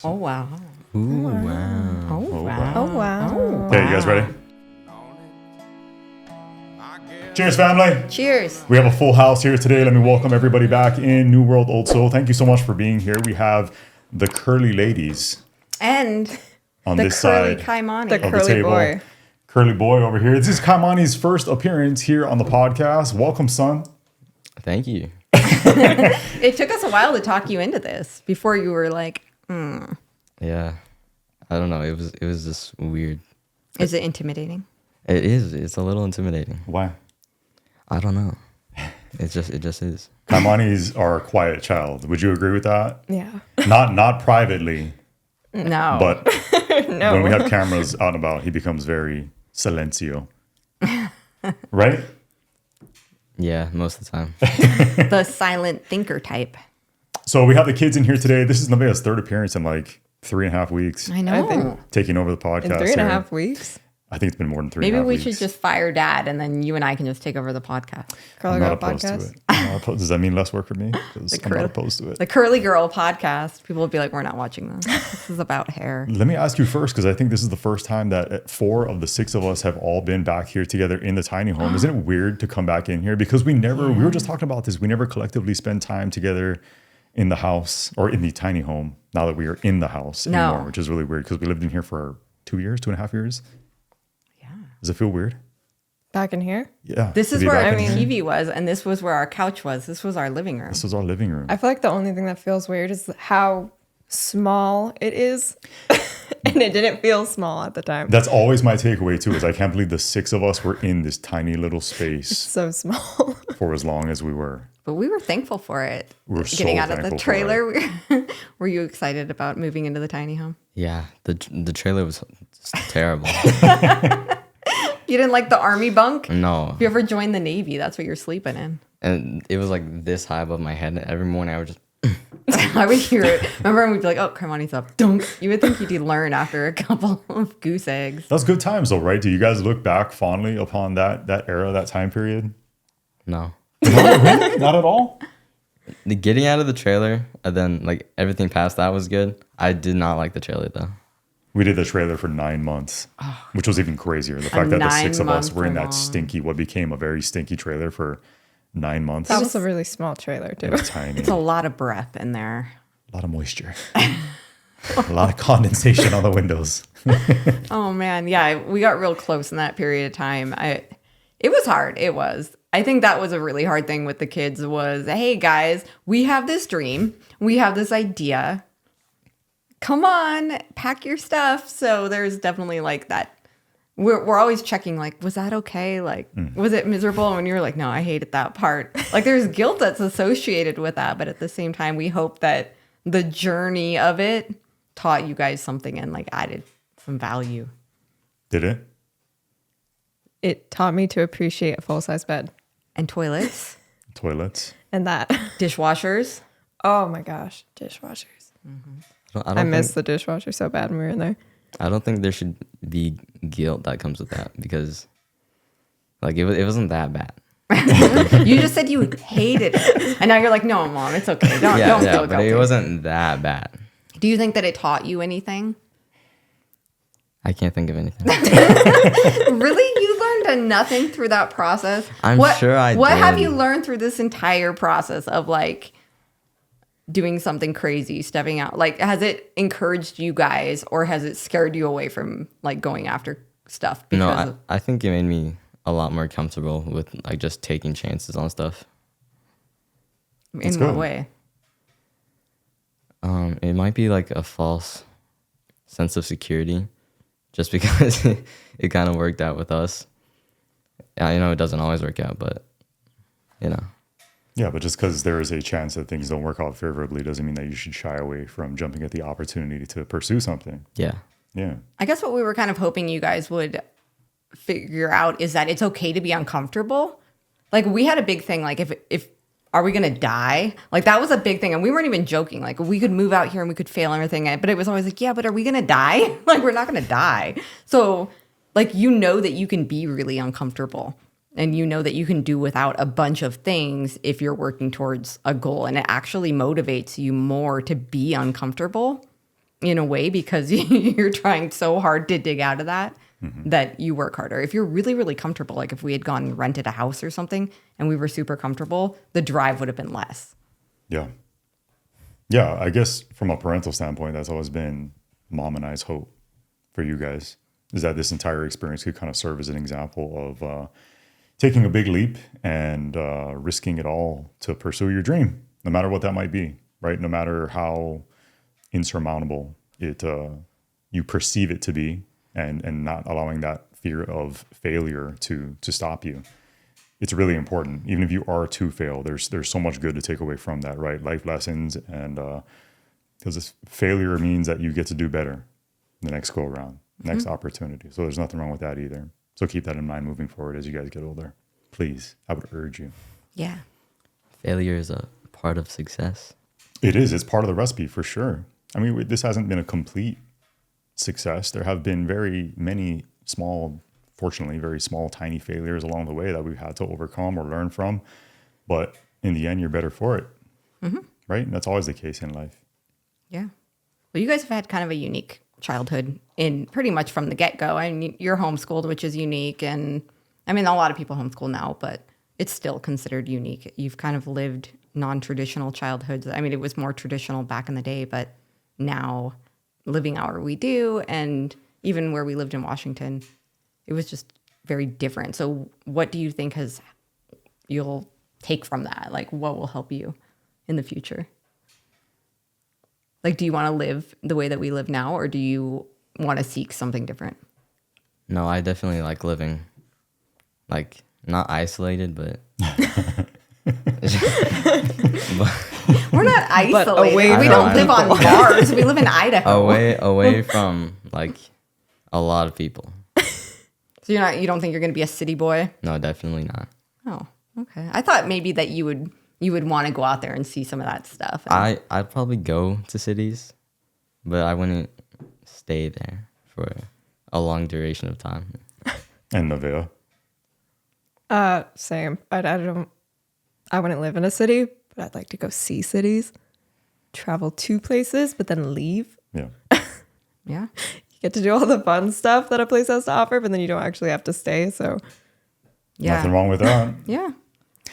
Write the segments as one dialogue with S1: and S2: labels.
S1: Oh, wow.
S2: Ooh, wow.
S1: Oh, wow.
S3: Oh, wow.
S1: Oh,
S2: Okay, you guys ready? Cheers, family.
S1: Cheers.
S2: We have a full house here today. Let me welcome everybody back in New World Old Soul. Thank you so much for being here. We have the curly ladies
S1: And
S2: on
S1: the
S2: this
S1: curly
S2: side
S1: Kaimani.
S3: The
S2: of the
S3: curly
S2: table.
S3: boy.
S2: Curly boy over here. This is Kaimani's first appearance here on the podcast. Welcome, son.
S4: Thank you.
S1: It took us a while to talk you into this before you were like,
S4: Yeah. I don't know. It was just weird.
S1: is it intimidating?
S4: It is. It's a little intimidating.
S2: Why?
S4: I don't know. It just is.
S2: Kaimani's our quiet child. Would you agree with that?
S3: Yeah.
S2: Not privately,
S1: No.
S2: but
S3: No.
S2: when we have cameras out and about, he becomes very silencio. Right?
S4: Yeah, most of the time.
S1: The silent thinker type.
S2: So we have the kids in here today. This is Nevaeh's third appearance in like 3.5 weeks.
S1: I know.
S3: I think
S2: Taking over the podcast.
S3: in 3.5 weeks.
S2: I think it's been more than 3.5
S1: Maybe we
S2: weeks.
S1: should just fire dad and then you and I can just take over the podcast.
S3: Curly
S2: I'm
S3: Girl
S2: not opposed to
S3: podcast.
S2: it. I'm not opposed- Does that mean less work for me? Because I'm not opposed to it.
S1: The Curly Girl podcast. People will be like, we're not watching this. This is about hair.
S2: Let me ask you first, because I think this is the first time that 4 of the 6 of us have all been back here together in the tiny home. Isn't it weird to come back in here? Because we were just talking about this. We never collectively spend time together in the house or in the tiny home now that we are in the house anymore, which is really weird because we lived in here for 2.5 years.
S1: Yeah.
S2: Does it feel weird?
S3: Back in here.
S2: Yeah.
S1: This
S2: to
S1: is
S2: be
S1: where
S2: back
S1: our
S2: in here.
S1: TV was, and this was where our couch was. This was our living room.
S2: This was our living room.
S3: I feel like the only thing that feels weird is how small it is. And it didn't feel small at the time.
S2: That's always my takeaway too, is I can't believe the 6 of us were in this tiny little space
S3: So small.
S2: for as long as we were.
S1: But we were thankful for it.
S2: We were so
S1: Getting out of the
S2: thankful for
S1: trailer. Were you excited about moving into the tiny home?
S4: Yeah. The trailer was just terrible.
S1: You didn't like the army bunk?
S4: No.
S1: If you ever joined the Navy, that's what you're sleeping in.
S4: And it was like this high above my head. Every morning I would just
S1: I would hear it. Remember when we'd be like, oh, Kaimani's up. Dunk. You would think you'd learn after a couple of goose eggs.
S2: That was good times though, right? Do you guys look back fondly upon that era, that time period?
S4: no.
S2: Really? Not at all?
S4: The getting out of the trailer and then like everything past that was good. I did not like the trailer though.
S2: We did the trailer for 9 months, which was even crazier. The fact that the 6 of us were in that stinky, what became a very stinky trailer for 9 months.
S3: That was a really small trailer, too.
S2: It was tiny.
S1: It's a lot of breath in there.
S2: A lot of moisture. A lot of condensation on the windows.
S1: Oh, man. Yeah, we got real close in that period of time. It was hard. It was. I think that was a really hard thing with the kids was, hey, guys, we have this dream. We have this idea. Come on, pack your stuff. So there's definitely like that. We're always checking, like, was that okay? Like, was it miserable? And you're like, no, I hated that part. Like, there's guilt that's associated with that. But at the same time, we hope that the journey of it taught you guys something and like added some value.
S2: Did it?
S3: It taught me to appreciate a full-size bed.
S1: And toilets,
S2: Toilets.
S3: And that.
S1: dishwashers.
S3: Oh, my gosh. Dishwashers. I miss the dishwasher so bad when we were in there.
S4: I don't think there should be guilt that comes with that because like it wasn't that bad.
S1: You just said you hated it. And now you're like, no, Mom, it's okay. Don't
S4: Yeah,
S1: feel
S4: but
S1: guilty.
S4: it wasn't that bad.
S1: Do you think that it taught you anything?
S4: I can't think of anything.
S1: Really? You learned nothing through that process?
S4: I'm sure I
S1: What have
S4: did.
S1: you learned through this entire process of like doing something crazy, stepping out? Like, has it encouraged you guys or has it scared you away from like going after stuff?
S4: No, I think it made me a lot more comfortable with like just taking chances on stuff.
S1: In
S2: That's
S1: what
S2: good.
S1: way?
S4: It might be like a false sense of security just because it kind of worked out with us. Yeah, it doesn't always work out, but
S2: Yeah, but just because there is a chance that things don't work out favorably doesn't mean that you should shy away from jumping at the opportunity to pursue something.
S4: yeah.
S2: Yeah.
S1: I guess what we were kind of hoping you guys would figure out is that it's okay to be uncomfortable. Like we had a big thing, like if are we gonna die? Like that was a big thing, and we weren't even joking. Like we could move out here and we could fail and everything, but it was always like, yeah, but are we gonna die? Like we're not gonna die. So like that you can be really uncomfortable, and that you can do without a bunch of things if you're working towards a goal, and it actually motivates you more to be uncomfortable in a way because you're trying so hard to dig out of that that you work harder. If you're really, really comfortable, like if we had gone and rented a house or something and we were super comfortable, the drive would have been less.
S2: Yeah. Yeah, I guess from a parental standpoint, that's always been mom and I's hope for you guys, is that this entire experience could kind of serve as an example of taking a big leap and risking it all to pursue your dream, no matter what that might be, right? No matter how insurmountable it you perceive it to be, and not allowing that fear of failure to stop you. It's really important. Even if you are to fail, there's so much good to take away from that, right? Life lessons, and because this failure means that you get to do better the next go around, next opportunity. So there's nothing wrong with that either. So keep that in mind moving forward as you guys get older. Please, I would urge you.
S1: Yeah.
S4: Failure is a part of success.
S2: It is. It's part of the recipe for sure. I mean, this hasn't been a complete success. There have been very many small, fortunately, very small, tiny failures along the way that we've had to overcome or learn from. But in the end, you're better for it. Right? And that's always the case in life.
S1: Yeah. Well, you guys have had kind of a unique childhood in pretty much from the get-go. I mean, you're homeschooled, which is unique. And I mean, a lot of people homeschool now, but it's still considered unique. You've kind of lived non-traditional childhoods. I mean, it was more traditional back in the day, but now living out where we do, and even where we lived in Washington, it was just very different. So what do you think you'll take from that? Like, what will help you in the future? Like, do you want to live the way that we live now, or do you want to seek something different?
S4: No, I definitely like living, like, not isolated, but
S1: We're not isolated.
S3: away
S1: We
S4: from
S1: don't live on
S3: people.
S1: Mars. We live in Idaho.
S4: away from like a lot of people.
S1: So you don't think you're going to be a city boy?
S4: No, definitely not.
S1: Oh, okay. I thought maybe that you would want to go out there and see some of that stuff.
S4: I'd probably go to cities, but I wouldn't stay there for a long duration of time.
S2: And Nevaeh.
S3: Same. I wouldn't live in a city, but I'd like to go see cities, travel to places, but then leave.
S2: Yeah.
S1: Yeah.
S3: You get to do all the fun stuff that a place has to offer, but then you don't actually have to stay. So
S1: Yeah.
S2: Nothing wrong with that.
S1: Yeah.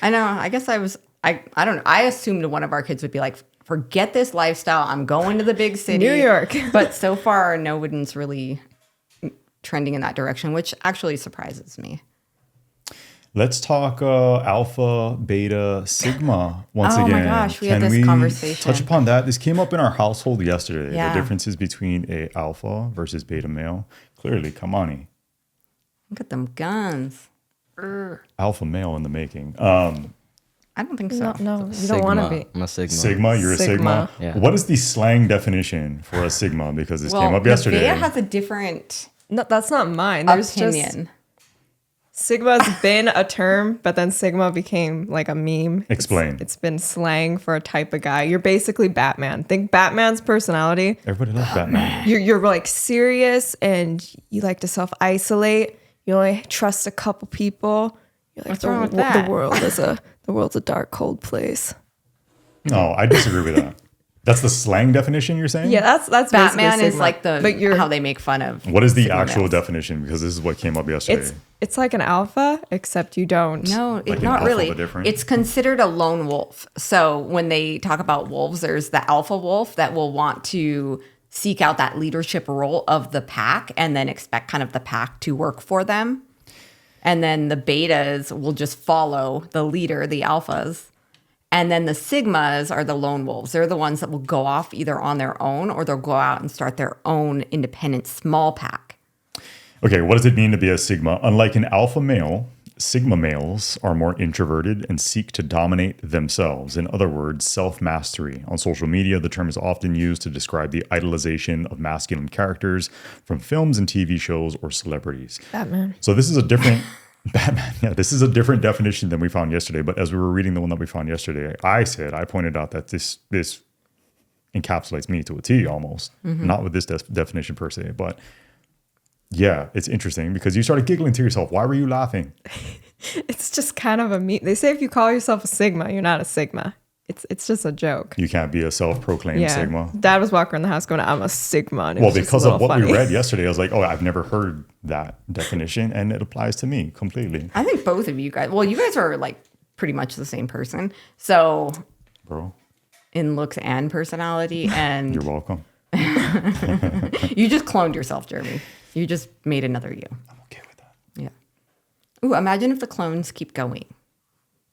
S1: I know. I guess I don't know. I assumed one of our kids would be like, forget this lifestyle. I'm going to the big city.
S3: New York.
S1: But so far, no one's really trending in that direction, which actually surprises me.
S2: Let's talk alpha, beta, sigma once again.
S1: Oh my gosh, we had this conversation.
S2: Touch upon that? This came up in our household yesterday.
S1: Yeah.
S2: The differences between a alpha versus beta male. Clearly, Kaimani,
S1: Look at them guns.
S2: alpha male in the making.
S1: I don't think so.
S3: no, you don't want to be.
S4: I'm a Sigma.
S2: Sigma, you're a sigma.
S4: Yeah.
S2: What is the slang definition for a sigma? Because this came up
S1: the
S2: yesterday.
S1: beta has a different
S3: No, that's not mine. There's
S1: opinion.
S3: just Sigma's been a term, but then Sigma became like a meme.
S2: Explain.
S3: It's been slang for a type of guy. You're basically Batman. Think Batman's personality.
S2: Everybody loves Batman.
S3: You're like serious and you like to self-isolate. You only trust a couple people. You're like
S1: What's wrong with that?
S3: the world's a dark, cold place.
S2: No, I disagree with that. That's the slang definition you're saying?
S3: Yeah, that's
S1: Batman
S3: basically
S1: is
S3: Sigma.
S1: like
S3: but you're
S1: how they make fun of.
S2: What is the
S1: Sigma
S2: actual
S1: males.
S2: definition? Because this is what came up yesterday.
S3: it's like an alpha, except you don't.
S1: No,
S2: Like an
S1: not
S2: alpha,
S1: really.
S2: but different?
S1: It's considered a lone wolf. So when they talk about wolves, there's the alpha wolf that will want to seek out that leadership role of the pack and then expect kind of the pack to work for them. And then the betas will just follow the leader, the alphas. And then the sigmas are the lone wolves. They're the ones that will go off either on their own or they'll go out and start their own independent small pack.
S2: Okay, what does it mean to be a sigma? Unlike an alpha male, sigma males are more introverted and seek to dominate themselves. In other words, self-mastery. On social media, the term is often used to describe the idolization of masculine characters from films and TV shows or celebrities.
S3: Batman.
S2: So this is a different Batman. Yeah, this is a different definition than we found yesterday. But as we were reading the one that we found yesterday, I pointed out that this encapsulates me to a T almost. Not with this definition per se, but yeah, it's interesting because you started giggling to yourself. Why were you laughing?
S3: It's just kind of a meme. They say if you call yourself a Sigma, you're not a Sigma. It's just a joke.
S2: You can't be a self-proclaimed Sigma.
S3: Dad was walking around the house going, I'm a Sigma. And it
S2: Well,
S3: was just
S2: because
S3: a
S2: of
S3: little
S2: what
S3: funny.
S2: we read yesterday, I was like, oh, I've never heard that definition, and it applies to me completely.
S1: I think both of you guys, well, you guys are like pretty much the same person. So
S2: Bro,
S1: in looks and personality, and
S2: you're welcome.
S1: you just cloned yourself, Jeremy. You just made another you.
S2: I'm okay with that.
S1: Yeah. Ooh, imagine if the clones keep going.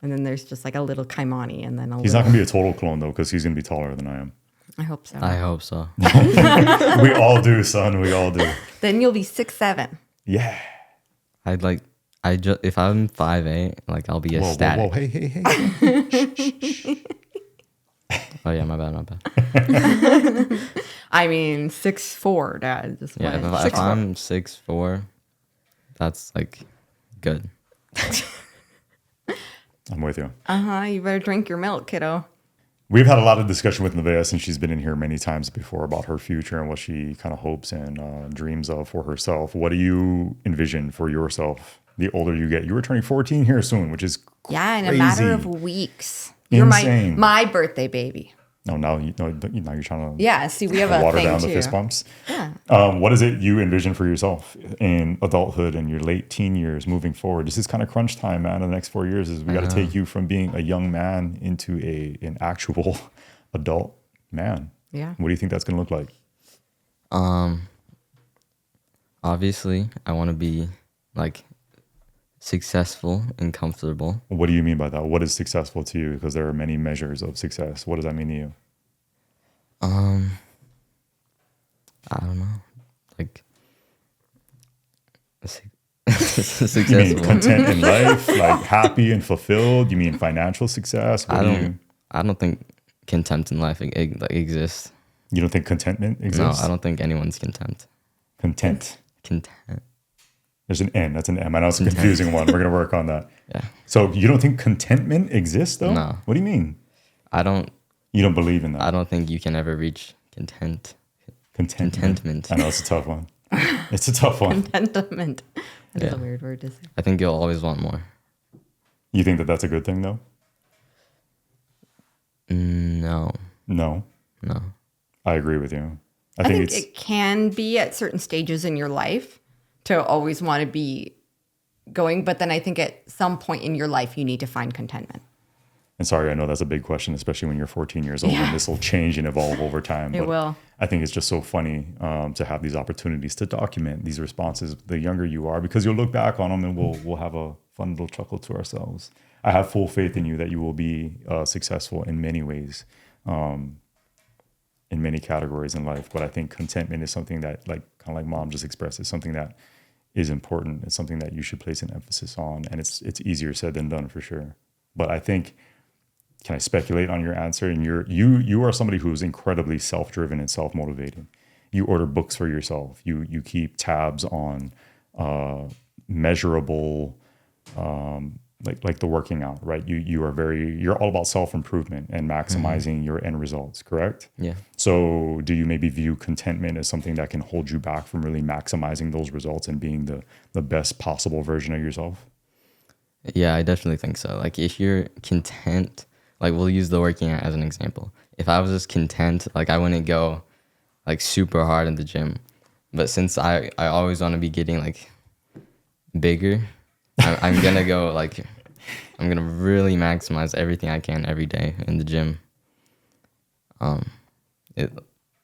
S1: And then there's just like a little Kaimani and then a
S2: He's
S1: little...
S2: not going to be a total clone, though, because he's going to be taller than I am.
S1: I hope so.
S4: I hope so.
S2: We all do, son. We all do.
S1: Then you'll be 6'7".
S2: Yeah.
S4: If I'm 5'8", like I'll be ecstatic.
S2: Whoa. Hey.
S4: Oh yeah, my bad.
S1: I mean, 6'4", Dad. Just
S4: Yeah,
S1: wanted-
S4: if I'm 6'4", that's like good.
S2: I'm with you.
S1: You better drink your milk, kiddo.
S2: We've had a lot of discussion with Nevaeh since she's been in here many times before about her future and what she kind of hopes and dreams of for herself. What do you envision for yourself the older you get? You were turning 14 here soon, which is crazy.
S1: Yeah, in a matter of weeks. You're
S2: Insane.
S1: my birthday baby.
S2: No, now you're trying to
S1: Yeah, see, we have a
S2: water
S1: thing
S2: down
S1: too.
S2: the fist bumps.
S1: Yeah.
S2: What is it you envision for yourself in adulthood and your late teen years moving forward? This is kind of crunch time, man. In the next 4 years is we got to take you from being a young man into an actual adult man.
S1: Yeah.
S2: What do you think that's going to look like?
S4: Obviously, I want to be like successful and comfortable.
S2: What do you mean by that? What is successful to you? Because there are many measures of success. What does that mean to you?
S4: I don't know, like
S2: You mean
S4: successful.
S2: content in life, like happy and fulfilled? You mean financial success? What
S4: I don't think contempt in life like exists.
S2: You don't think contentment
S4: No,
S2: exists?
S4: I don't think anyone's content.
S2: Content.
S4: There's
S2: an N. That's an M. I know it's a confusing one. We're going to work on that.
S4: Yeah.
S2: So you don't think contentment exists, though?
S4: No.
S2: What do you mean?
S4: You
S2: don't believe in that?
S4: I don't think you can ever reach contentment.
S2: I know it's a tough one. It's a tough one.
S1: Contentment. That is
S4: Yeah.
S1: a weird word to say.
S4: I think you'll always want more.
S2: You think that that's a good thing, though?
S4: No.
S2: No. I agree with you.
S1: I think it can be at certain stages in your life to always want to be going, but then I think at some point in your life you need to find contentment.
S2: And sorry, I know that's a big question, especially when you're 14 years old, and this will change and evolve over time.
S1: It will.
S2: I think it's just so funny to have these opportunities to document these responses the younger you are, because you'll look back on them and we'll have a fun little chuckle to ourselves. I have full faith in you that you will be successful in many ways, in many categories in life. But I think contentment is something that, like kind of like Mom just expressed, is something that is important. It's something that you should place an emphasis on, and it's easier said than done for sure. But I think, can I speculate on your answer? And you are somebody who is incredibly self-driven and self-motivated. You order books for yourself. You keep tabs on measurable, like the working out, right? You're all about self-improvement and maximizing your end results, correct?
S4: Yeah.
S2: So do you maybe view contentment as something that can hold you back from really maximizing those results and being the best possible version of yourself?
S4: Yeah, I definitely think so. Like if you're content, like we'll use the working out as an example. If I was just content, like I wouldn't go like super hard in the gym. But since I always want to be getting like bigger, I'm gonna go like, I'm gonna really maximize everything I can every day in the gym.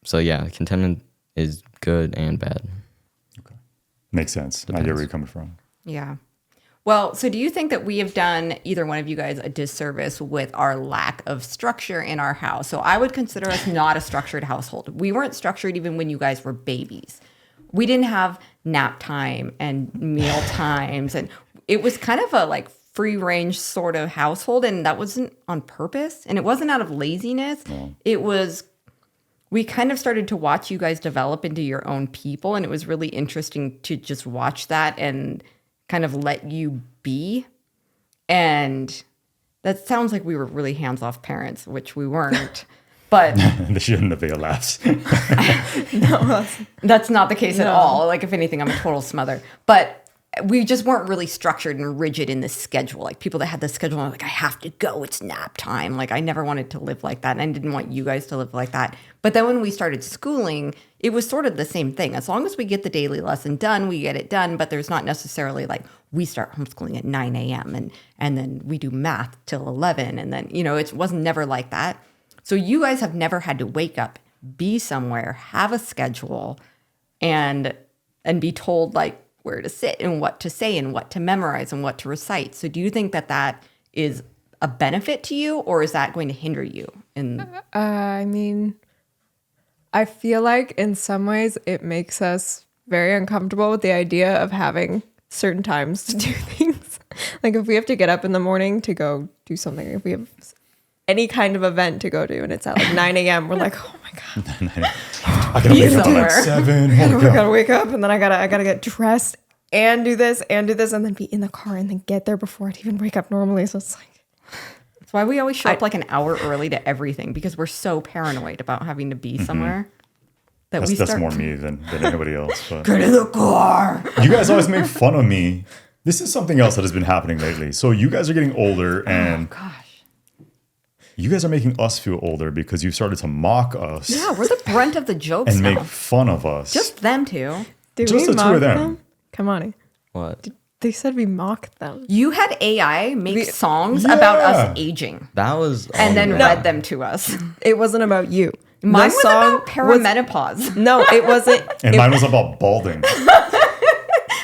S4: So yeah, contentment is good and bad.
S2: Okay. Makes sense. I get where you're coming from.
S1: Yeah. Well, so do you think that we have done, either one of you guys, a disservice with our lack of structure in our house? So I would consider us not a structured household. We weren't structured even when you guys were babies. We didn't have nap time and meal times. And it was kind of a like free range sort of household. And that wasn't on purpose. And it wasn't out of laziness. No. It was, we kind of started to watch you guys develop into your own people. And it was really interesting to just watch that and kind of let you be. And that sounds like we were really hands-off parents, which we weren't. But
S2: they shouldn't have been laughs.
S1: No, that's not the case at all. Like if anything, I'm a total smother. But we just weren't really structured and rigid in this schedule. Like people that had this schedule, like I have to go, it's nap time. Like I never wanted to live like that, and I didn't want you guys to live like that. But then when we started schooling, it was sort of the same thing. As long as we get the daily lesson done, we get it done. But there's not necessarily like we start homeschooling at 9 a.m. and then we do math till 11, and then it wasn't never like that. So you guys have never had to wake up, be somewhere, have a schedule, and be told like where to sit and what to say and what to memorize and what to recite. So do you think that is a benefit to you, or is that going to hinder you?
S3: I mean, I feel like in some ways it makes us very uncomfortable with the idea of having certain times to do things. Like if we have to get up in the morning to go do something, if we have any kind of event to go to and it's at like 9 a.m., we're like, oh my God.
S2: I gotta wake up at like 7.
S3: I gotta wake up, and then I gotta get dressed and do this and then be in the car and then get there before I'd even wake up normally. So it's like,
S1: that's why we always show up like an hour early to everything, because we're so paranoid about having to be somewhere.
S2: That's more me than anybody else. But
S1: get in the car.
S2: You guys always make fun of me. This is something else that has been happening lately. So you guys are getting older, and
S1: Gosh.
S2: you guys are making us feel older because you started to mock us
S1: Yeah, we're the brunt of the jokes
S2: and
S1: now.
S2: make fun of us.
S1: Just them two.
S3: did
S2: Just
S3: we
S2: the two
S3: mock
S2: of them.
S3: Come on.
S4: What?
S3: They said we mocked them.
S1: You had AI make songs about us aging
S4: That was.
S1: and then
S4: read
S1: read them to us.
S3: It wasn't about you.
S1: Mine
S3: The
S1: was
S3: song
S1: about perimenopause
S3: No, it wasn't.
S2: And mine was about balding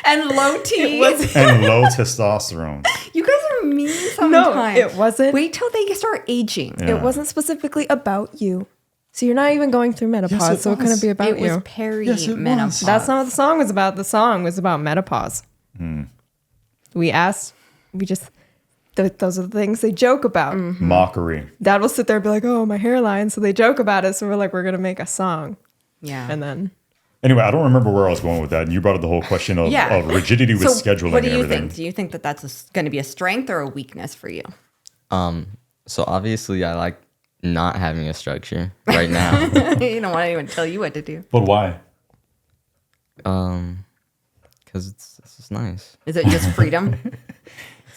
S1: and low T.
S2: and low testosterone.
S1: You guys are mean sometimes.
S3: it wasn't.
S1: Wait till they start aging.
S2: Yeah.
S3: It wasn't specifically about you. So you're not even going through menopause,
S2: Yes, it
S3: so it couldn't
S2: was.
S3: be about
S1: It was
S3: you.
S1: perimenopause.
S3: That's not what the song was about. The song was about menopause. We asked, those are the things they joke about.
S2: Mockery.
S3: Dad will sit there and be like, oh, my hairline. So they joke about it. So we're like, we're going to make a song.
S1: Yeah.
S3: And then
S2: Anyway, I don't remember where I was going with that. You brought up the whole question of rigidity with scheduling
S1: what do
S2: and
S1: you
S2: everything.
S1: think? Do you think that that's going to be a strength or a weakness for you?
S4: So obviously, I like not having a structure right now.
S1: You don't want anyone to tell you what to do.
S2: But why?
S4: Because it's just nice.
S1: Is it just freedom?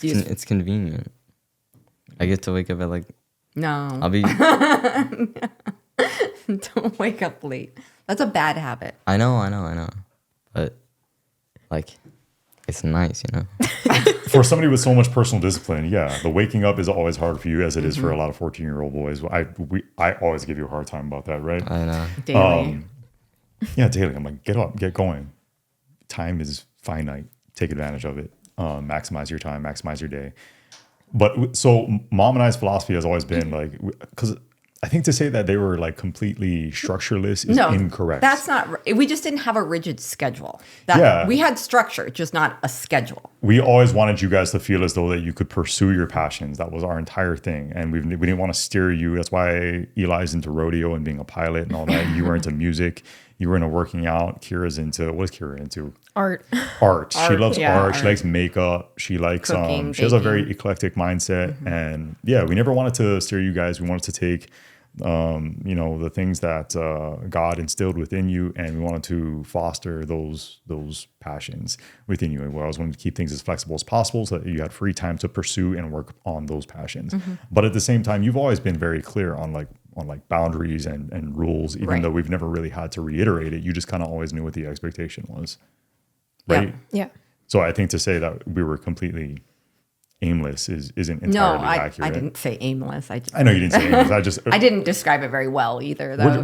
S4: It's convenient. I get to wake up at like.
S1: No.
S4: I'll be.
S1: Don't wake up late. That's a bad habit.
S4: I know. But like, it's nice, you know.
S2: For somebody with so much personal discipline, yeah, the waking up is always hard for you, as it is for a lot of 14-year-old boys. I always give you a hard time about that, right?
S4: I know.
S1: Daily.
S2: Yeah, daily. I'm like, get up, get going. Time is finite. Take advantage of it. Maximize your time, maximize your day. But so mom and I's philosophy has always been like, because I think to say that they were like completely structureless is incorrect.
S1: That's not. We just didn't have a rigid schedule. We had structure, just not a schedule.
S2: We always wanted you guys to feel as though that you could pursue your passions. That was our entire thing, and we didn't want to steer you. That's why Eli's into rodeo and being a pilot and all that. You were into music. You were into working out. Kira's into, what is Kira into?
S3: art.
S2: She loves art.
S1: art.
S2: She likes makeup. She likes
S1: Cooking,
S2: she has a
S1: baking.
S2: very eclectic mindset. And yeah, we never wanted to steer you guys. We wanted to take the things that God instilled within you, and we wanted to foster those passions within you. And we always wanted to keep things as flexible as possible so that you had free time to pursue and work on those passions. But at the same time, you've always been very clear on boundaries and rules, even though we've never really had to reiterate it. You just kind of always knew what the expectation was. Right?
S3: Yeah.
S2: So I think to say that we were completely aimless isn't entirely accurate.
S1: I didn't say aimless.
S2: I know you didn't say aimless.
S1: I didn't describe it very well either, though.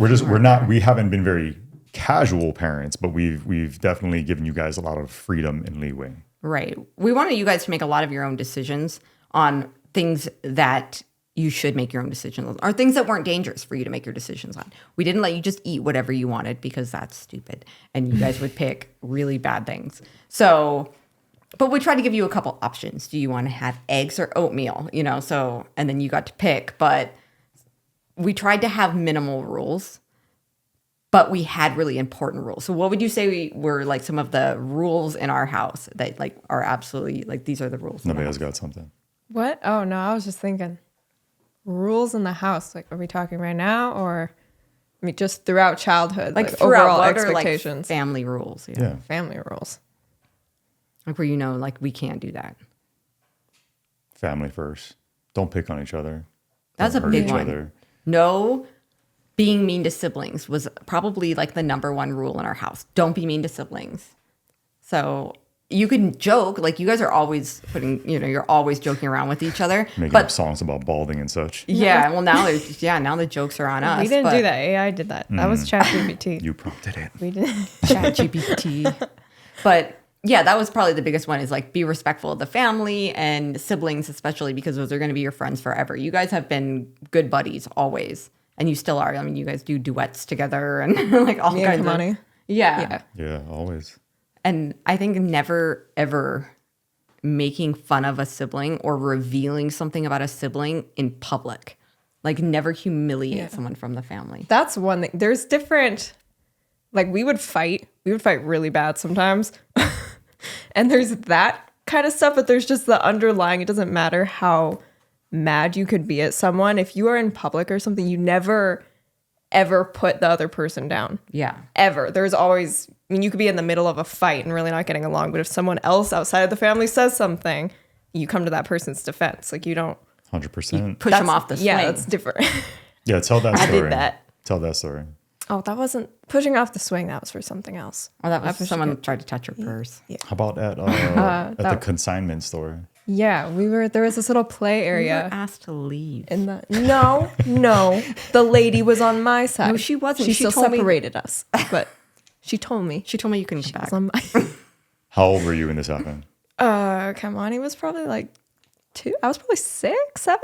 S2: We haven't been very casual parents, but we've definitely given you guys a lot of freedom and leeway.
S1: Right. We wanted you guys to make a lot of your own decisions on things that you should make your own decisions on, or things that weren't dangerous for you to make your decisions on. We didn't let you just eat whatever you wanted, because that's stupid. And you guys would pick really bad things. But we tried to give you a couple options. Do you want to have eggs or oatmeal? And then you got to pick. But we tried to have minimal rules, but we had really important rules. So what would you say were like some of the rules in our house that like are absolutely like, these are the rules?
S2: Nobody has got something.
S3: What? Oh, no, I was just thinking. Rules in the house. Like, are we talking right now, or just throughout childhood?
S1: Like
S3: overall
S1: throughout, what
S3: expectations?
S1: are like family rules?
S2: Yeah.
S3: Family rules.
S1: Like where like we can't do that.
S2: Family first. Don't pick on each other.
S1: That's
S2: Don't
S1: a
S2: hurt
S1: big
S2: each
S1: one.
S2: other.
S1: No, being mean to siblings was probably like the number one rule in our house. Don't be mean to siblings. So you can joke, like you guys are always you're always joking around with each other.
S2: Making up songs about balding and such.
S1: Yeah, well now now the jokes are on us.
S3: We didn't do that. AI did that. That was ChatGPT.
S2: You prompted it.
S3: We did.
S1: ChatGPT. But yeah, that was probably the biggest one is like be respectful of the family and siblings, especially because those are going to be your friends forever. You guys have been good buddies always, and you still are. I mean, you guys do duets together and like all
S3: Me
S1: kinds
S3: and
S1: of
S3: Kaimani.
S1: yeah.
S2: Yeah, always.
S1: And I think never ever making fun of a sibling or revealing something about a sibling in public. Like never humiliate someone from the family.
S3: That's one thing. There's different, like we would fight really bad sometimes. And there's that kind of stuff, but there's just the underlying, it doesn't matter how mad you could be at someone. If you are in public or something, you never, ever put the other person down.
S1: Yeah.
S3: Ever. There's always, I mean, you could be in the middle of a fight and really not getting along, but if someone else outside of the family says something, you come to that person's defense. Like you don't
S2: 100%.
S1: Push them off the swing.
S3: Yeah, that's different.
S2: Yeah, tell that
S3: I
S2: story.
S3: did that.
S2: Tell that story.
S3: Oh, that wasn't pushing off the swing. That was for something else.
S1: Or that was
S3: pushed
S1: someone tried to touch your purse.
S2: How about at the consignment store?
S3: Yeah, there was this little play
S1: You
S3: area.
S1: were asked to leave.
S3: In the no, the lady was on my side.
S1: No, she wasn't.
S3: She
S1: She
S3: still
S1: told me-
S3: separated us, but she told me
S1: She told me you couldn't
S3: she
S1: come
S3: was
S1: back.
S3: on my.
S2: How old were you when this happened?
S3: Kaimani was probably like 2. I was probably 6, 7.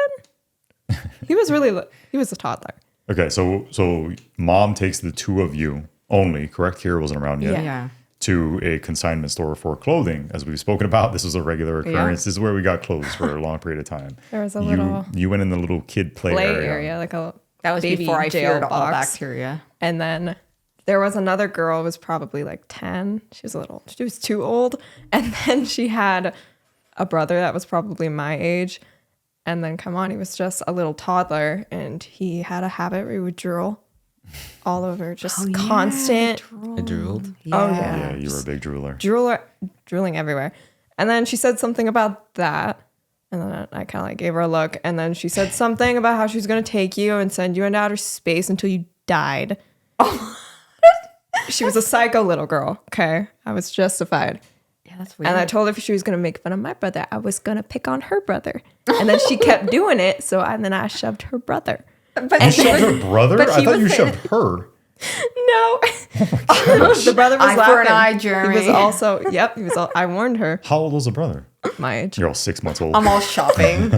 S3: He was a toddler.
S2: Okay, so mom takes the two of you only, correct? Kira wasn't around yet.
S1: Yeah.
S2: To a consignment store for clothing. As we've spoken about, this was a regular occurrence. This is where we got clothes for a long period of time.
S3: There was a little
S2: You went in the little kid play area.
S3: like a
S1: That was
S3: baby
S1: before I
S3: jail
S1: feared all
S3: box.
S1: bacteria.
S3: And then there was another girl who was probably like 10. She was too old. And then she had a brother that was probably my age. And then Kaimani was just a little toddler, and he had a habit where he would drool all over, just constant.
S4: I drooled.
S3: Oh, yeah.
S2: Yeah, you were a big drooler.
S3: Drooling everywhere. And then she said something about that. And then I kind of like gave her a look. And then she said something about how she was going to take you and send you into outer space until you died. She was a psycho little girl. Okay. I was justified.
S1: Yeah, that's weird.
S3: And I told her if she was going to make fun of my brother, I was going to pick on her brother. And then she kept doing it. So then I shoved her brother.
S1: But
S2: You shoved her brother?
S1: but
S2: I
S1: he
S2: thought
S1: was
S2: you
S1: saying-
S2: shoved her.
S3: No. The brother was
S1: Eye
S3: laughing.
S1: for an eye, Jeremy.
S3: He was also, I warned her.
S2: How old was the brother?
S3: My age.
S2: You're all 6 months old.
S1: I'm all shopping.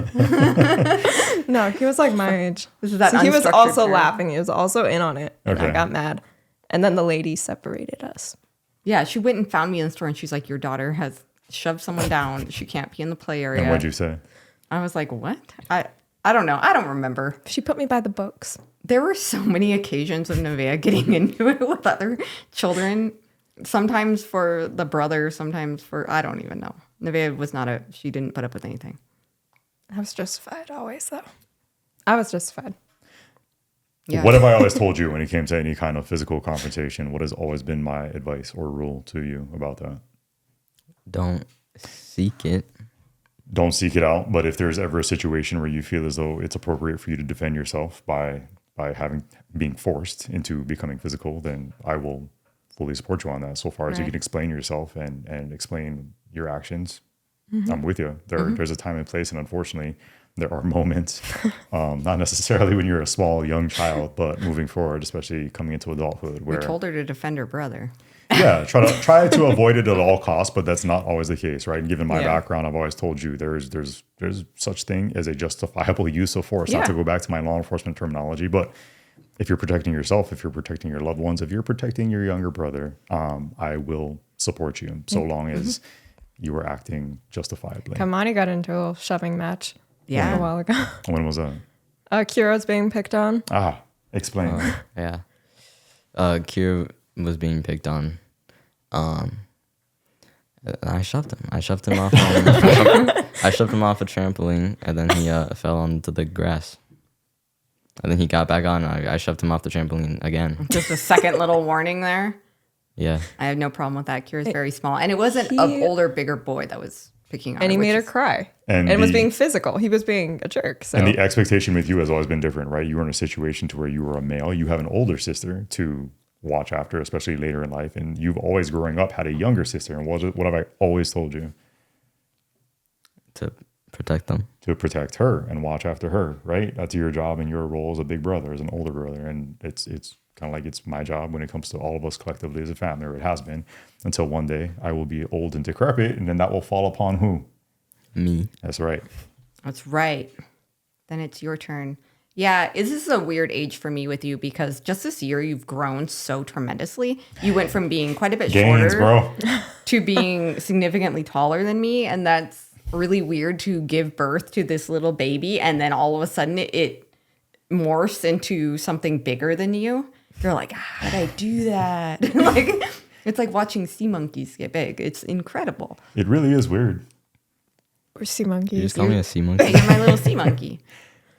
S3: No, he was like my age.
S1: This is that
S3: So he was
S1: unstructured
S3: also
S1: parent.
S3: laughing. He was also in on it. And I
S2: Okay.
S3: got mad. And then the lady separated us.
S1: Yeah, she went and found me in the store and she's like, your daughter has shoved someone down. She can't be in the play area.
S2: And what'd you say?
S1: I was like, what? I don't know. I don't remember.
S3: She put me by the books.
S1: There were so many occasions of Nevaeh getting into it with other children. Sometimes for the brother, sometimes for, I don't even know. Nevaeh was she didn't put up with anything.
S3: I was justified always, though. I was justified.
S1: Yeah.
S2: What have I always told you when it came to any kind of physical confrontation? What has always been my advice or rule to you about that?
S4: Don't seek it.
S2: Don't seek it out. But if there's ever a situation where you feel as though it's appropriate for you to defend yourself by being forced into becoming physical, then I will fully support you on that. So far as you
S1: Right.
S2: can explain yourself and explain your actions, I'm with you. There's a time and place, and unfortunately, there are moments, not necessarily when you're a small young child, but moving forward, especially coming into adulthood,
S1: We
S2: where
S1: told her to defend her brother.
S2: yeah, try to avoid it at all costs, but that's not always the case, right? And given my
S3: Yeah.
S2: background, I've always told you there's such thing as a justifiable use of force. Not to
S3: Yeah.
S2: go back to my law enforcement terminology, but if you're protecting yourself, if you're protecting your loved ones, if you're protecting your younger brother, I will support you so long as you are acting justifiably.
S3: Kaimani got into a little shoving match
S1: Yeah.
S3: a while ago.
S2: When was that?
S3: Kira's being picked on.
S2: Explain.
S4: Yeah. Kira was being picked on. I shoved him. I shoved him off. I shoved him off a trampoline, and then he fell onto the grass. And then he got back on. I shoved him off the trampoline again.
S1: Just a second little warning there.
S4: Yeah.
S1: I have no problem with that. Kira's very small. And it wasn't an older, bigger boy that was picking on
S3: And
S1: her.
S3: he made her
S1: which is-
S3: cry.
S2: And
S3: And was
S2: the-
S3: being physical. He was being a jerk. So
S2: And the expectation with you has always been different, right? You were in a situation to where you were a male. You have an older sister to watch after, especially later in life. And you've always growing up had a younger sister. And what have I always told you?
S4: To protect them.
S2: To protect her and watch after her, right? That's your job and your role as a big brother, as an older brother. And it's kind of like it's my job when it comes to all of us collectively as a family, or it has been, until one day I will be old and decrepit, and then that will fall upon who?
S4: Me.
S2: That's right.
S1: That's right. Then it's your turn. Yeah, this is a weird age for me with you because just this year you've grown so tremendously. You went from being quite a bit
S2: Gains,
S1: shorter
S2: bro.
S1: to being significantly taller than me, and that's really weird to give birth to this little baby and then all of a sudden it morphs into something bigger than you. You're like, how did I do that? Like, it's like watching sea monkeys get big. It's incredible.
S2: It really is weird.
S3: we're sea
S4: You
S3: monkeys.
S4: just call me a sea monkey.
S1: You're my little sea monkey.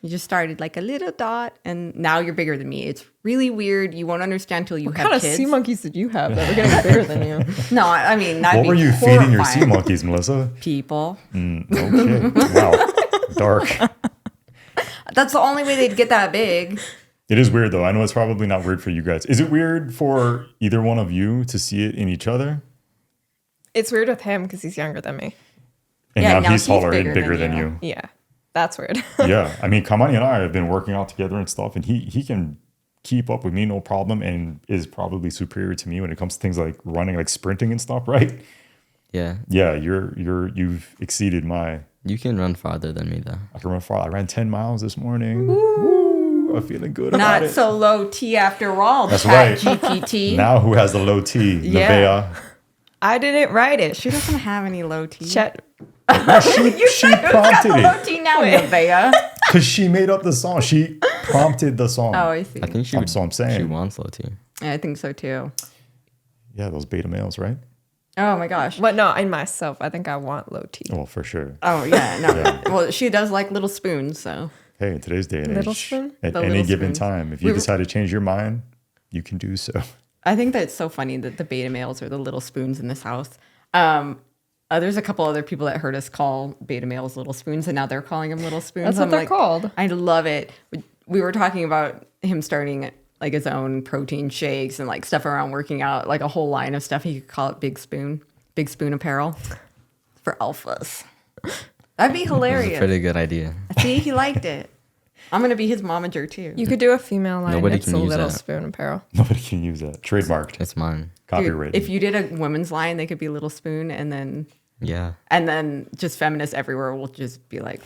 S1: You just started like a little dot and now you're bigger than me. It's really weird. You won't understand till you
S3: What
S1: have
S3: kind of
S1: kids.
S3: sea monkeys did you have that were getting bigger than you?
S1: No, I mean, that'd
S2: What
S1: be
S2: were you feeding your sea
S1: horrifying.
S2: monkeys, Melissa?
S1: People.
S2: Okay. Wow. Dark.
S1: That's the only way they'd get that big.
S2: It is weird though. I know it's probably not weird for you guys. Is it weird for either one of you to see it in each other?
S3: It's weird with him because he's younger than me.
S2: And
S1: Yeah,
S2: now
S1: now
S2: he's
S1: he's
S2: taller and
S1: bigger
S2: bigger
S1: than
S2: than
S1: you.
S2: you.
S3: Yeah, that's weird.
S2: Yeah. I mean, Kaimani and I have been working out together and stuff, and he can keep up with me no problem and is probably superior to me when it comes to things like running, like sprinting and stuff, right?
S4: Yeah.
S2: Yeah, you've exceeded my.
S4: You can run farther than me though.
S2: I can run far. I ran 10 miles this morning. Woo, I'm feeling good about
S1: Not
S2: it.
S1: so low T after all.
S2: That's
S1: Chat
S2: right.
S1: GPT.
S2: Now who has the low T?
S1: Yeah.
S2: Nevaeh.
S3: I didn't write it.
S1: She doesn't have any low T.
S3: Chet.
S2: She prompted
S1: Low
S2: it
S1: T now, Nevaeh.
S2: because she made up the song. She prompted the song.
S1: Oh, I see.
S4: I think she
S2: That's what I'm saying.
S4: She wants low T.
S1: Yeah, I think so too.
S2: Yeah, those beta males, right?
S1: Oh my gosh.
S3: What? No, in myself, I think I want low T.
S2: Oh, for sure.
S1: Oh yeah, no.
S2: Yeah.
S1: Well, she does like little spoons, so
S2: Hey, in today's day and
S3: Little
S2: age,
S3: spoon?
S2: at
S1: The
S2: any
S1: little
S2: given
S1: spoons.
S2: time, if you
S1: We were-
S2: decide to change your mind, you can do so.
S1: I think that's so funny that the beta males are the little spoons in this house. There's a couple other people that heard us call beta males little spoons, and now they're calling them little spoons.
S3: That's what
S1: I'm
S3: they're
S1: like,
S3: called.
S1: I love it. We were talking about him starting like his own protein shakes and like stuff around working out, like a whole line of stuff. He could call it Big Spoon Apparel for alphas. That'd be
S4: That's a
S1: hilarious.
S4: pretty good idea.
S1: See, he liked it. I'm gonna be his momager too.
S3: You could do a female line.
S4: Nobody
S3: It's
S4: can
S3: a
S4: use
S3: little
S4: that.
S3: spoon apparel.
S2: Nobody can use that. Trademarked.
S4: It's mine.
S1: Dude,
S2: Copyrighted.
S1: if you did a women's line, they could be Little Spoon, and
S4: Yeah.
S1: then just feminists everywhere will just be like,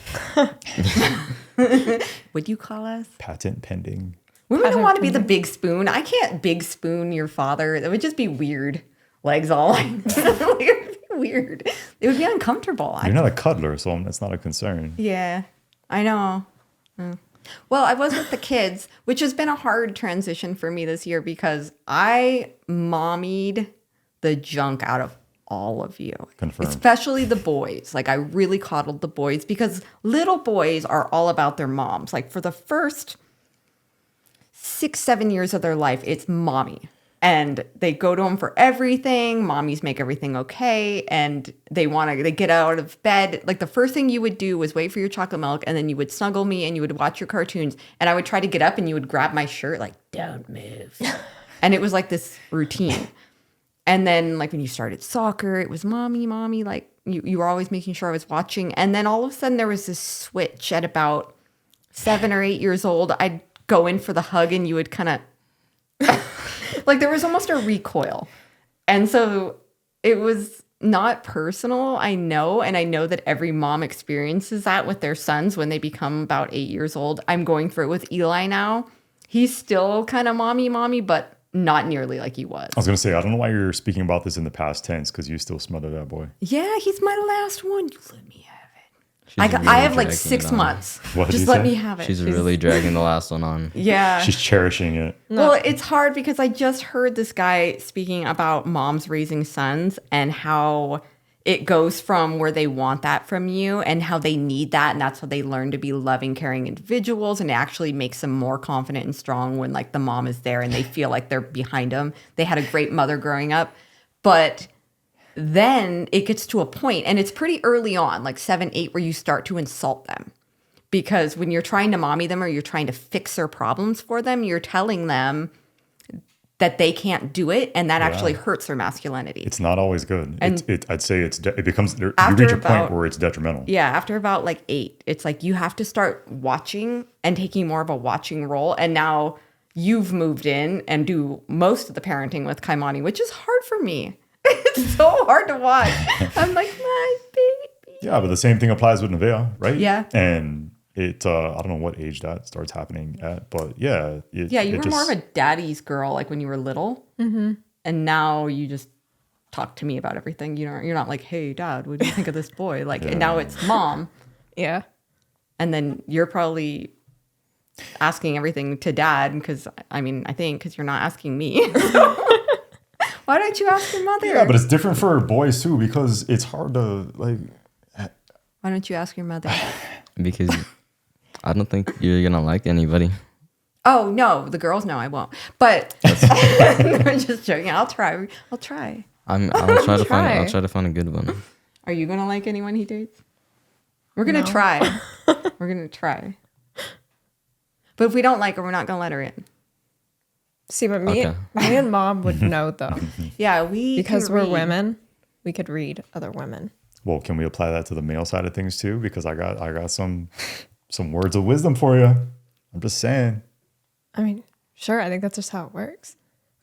S1: "Would you call us?"
S2: Patent pending.
S1: Women don't want to be the big spoon. I can't big spoon your father. That would just be weird. Legs all like, it would be weird. It would be uncomfortable.
S2: You're not a cuddler, so that's not a concern.
S1: Yeah, I know. Well, I was with the kids, which has been a hard transition for me this year because I mommied the junk out of all of you.
S2: Confirmed.
S1: Especially the boys. Like I really coddled the boys because little boys are all about their moms. Like for the first 6-7 years of their life, it's mommy. And they go to them for everything. Mommies make everything okay. And they get out of bed. Like the first thing you would do was wait for your chocolate milk. And then you would snuggle me and you would watch your cartoons. And I would try to get up and you would grab my shirt like, don't move. And it was like this routine. And then like when you started soccer, it was mommy. Like you were always making sure I was watching. And then all of a sudden there was this switch at about 7 or 8 years old. I'd go in for the hug and you would kind of like there was almost a recoil. And so it was not personal, I know. And I know that every mom experiences that with their sons when they become about 8 years old. I'm going through it with Eli now. He's still kind of mommy, but not nearly like he was.
S2: I was going to say, I don't know why you're speaking about this in the past tense because you still smother that boy.
S1: Yeah, he's my last one. You let me have it.
S4: She's
S1: I
S4: really
S1: have like
S4: dragging
S1: 6
S4: it on.
S1: months.
S2: What did
S1: Just
S2: you
S1: let
S2: say?
S1: me have it.
S4: She's really dragging the last one on.
S1: Yeah.
S2: She's cherishing it.
S1: Well, it's hard because I just heard this guy speaking about moms raising sons and how it goes from where they want that from you and how they need that, and that's how they learn to be loving, caring individuals, and it actually makes them more confident and strong when like the mom is there and they feel like they're behind them. They had a great mother growing up, but then it gets to a point, and it's pretty early on, like 7, 8, where you start to insult them. Because when you're trying to mommy them or you're trying to fix their problems for them, you're telling them that they can't do it, and that actually hurts their masculinity.
S2: It's not always good.
S1: And
S2: I'd say it becomes, you
S1: after
S2: reach a
S1: about-
S2: point where it's detrimental.
S1: Yeah, after about like 8, it's like you have to start watching and taking more of a watching role. And now you've moved in and do most of the parenting with Kaimani, which is hard for me. It's so hard to watch. I'm like, my baby.
S2: Yeah, but the same thing applies with Nevaeh, right?
S1: Yeah.
S2: And it, I don't know what age that starts happening at, but yeah.
S1: Yeah, you were more of a daddy's girl like when you were little. Mm-hmm. And now you just talk to me about everything. You're not like, hey, Dad, what do you think of this boy? Like, and now it's Mom.
S3: Yeah.
S1: And then you're probably asking everything to Dad because, I think because you're not asking me. Why don't you ask your mother?
S2: Yeah, but it's different for boys too because it's hard to like.
S1: Why don't you ask your mother?
S4: Because I don't think you're gonna like anybody.
S1: Oh no, the girls know I won't. But I'm just joking. I'll try.
S4: I'll try to find a good one.
S1: Are you gonna like anyone he dates? We're gonna try. We're gonna try. But if we don't like her, we're not gonna let her in.
S3: See, but me and Mom would know though.
S1: Yeah,
S3: because we're women, we could read other women.
S2: Well, can we apply that to the male side of things too? Because I got some words of wisdom for you. I'm just saying.
S3: I mean, sure. I think that's just how it works.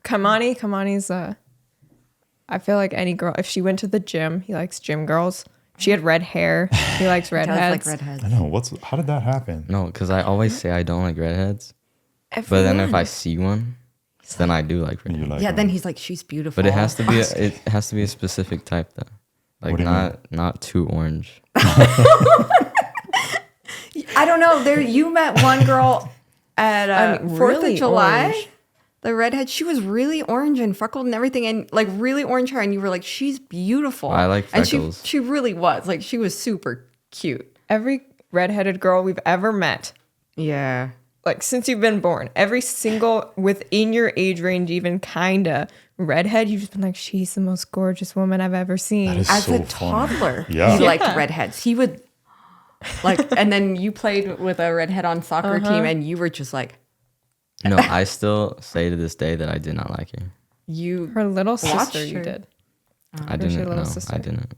S3: Kaimani's I feel like any girl, if she went to the gym, he likes gym girls. If she had red hair, he likes redheads.
S1: Like redheads.
S2: I know. How did that happen?
S4: No, because I always say I don't like redheads. But then if I see one, then I do like redheads.
S2: Like
S1: yeah, then he's like, she's beautiful.
S4: But it has to be a specific type though. Like not too orange.
S1: I don't know. You met one girl at 4th
S3: really
S1: of July.
S3: orange.
S1: The redhead, she was really orange and freckled and everything, and like really orange hair, and you were like, she's beautiful.
S4: I like freckles.
S1: And she really was. Like, she was super cute.
S3: Every redheaded girl we've ever met,
S1: Yeah.
S3: like since you've been born, every single within your age range, even kinda redhead, you've just been like, she's the most gorgeous woman I've ever seen.
S2: That is
S1: As
S2: so
S1: a
S2: funny.
S1: toddler,
S2: Yeah.
S1: he liked redheads. He would like, and then you played with a redhead on soccer team, and you were just like,
S4: No, I still say to this day that I did not like her.
S3: Her little
S1: watched
S3: sister, you
S1: her.
S3: did.
S4: I
S3: Where's your
S4: didn't.
S3: little
S4: No,
S3: sister?
S4: I didn't.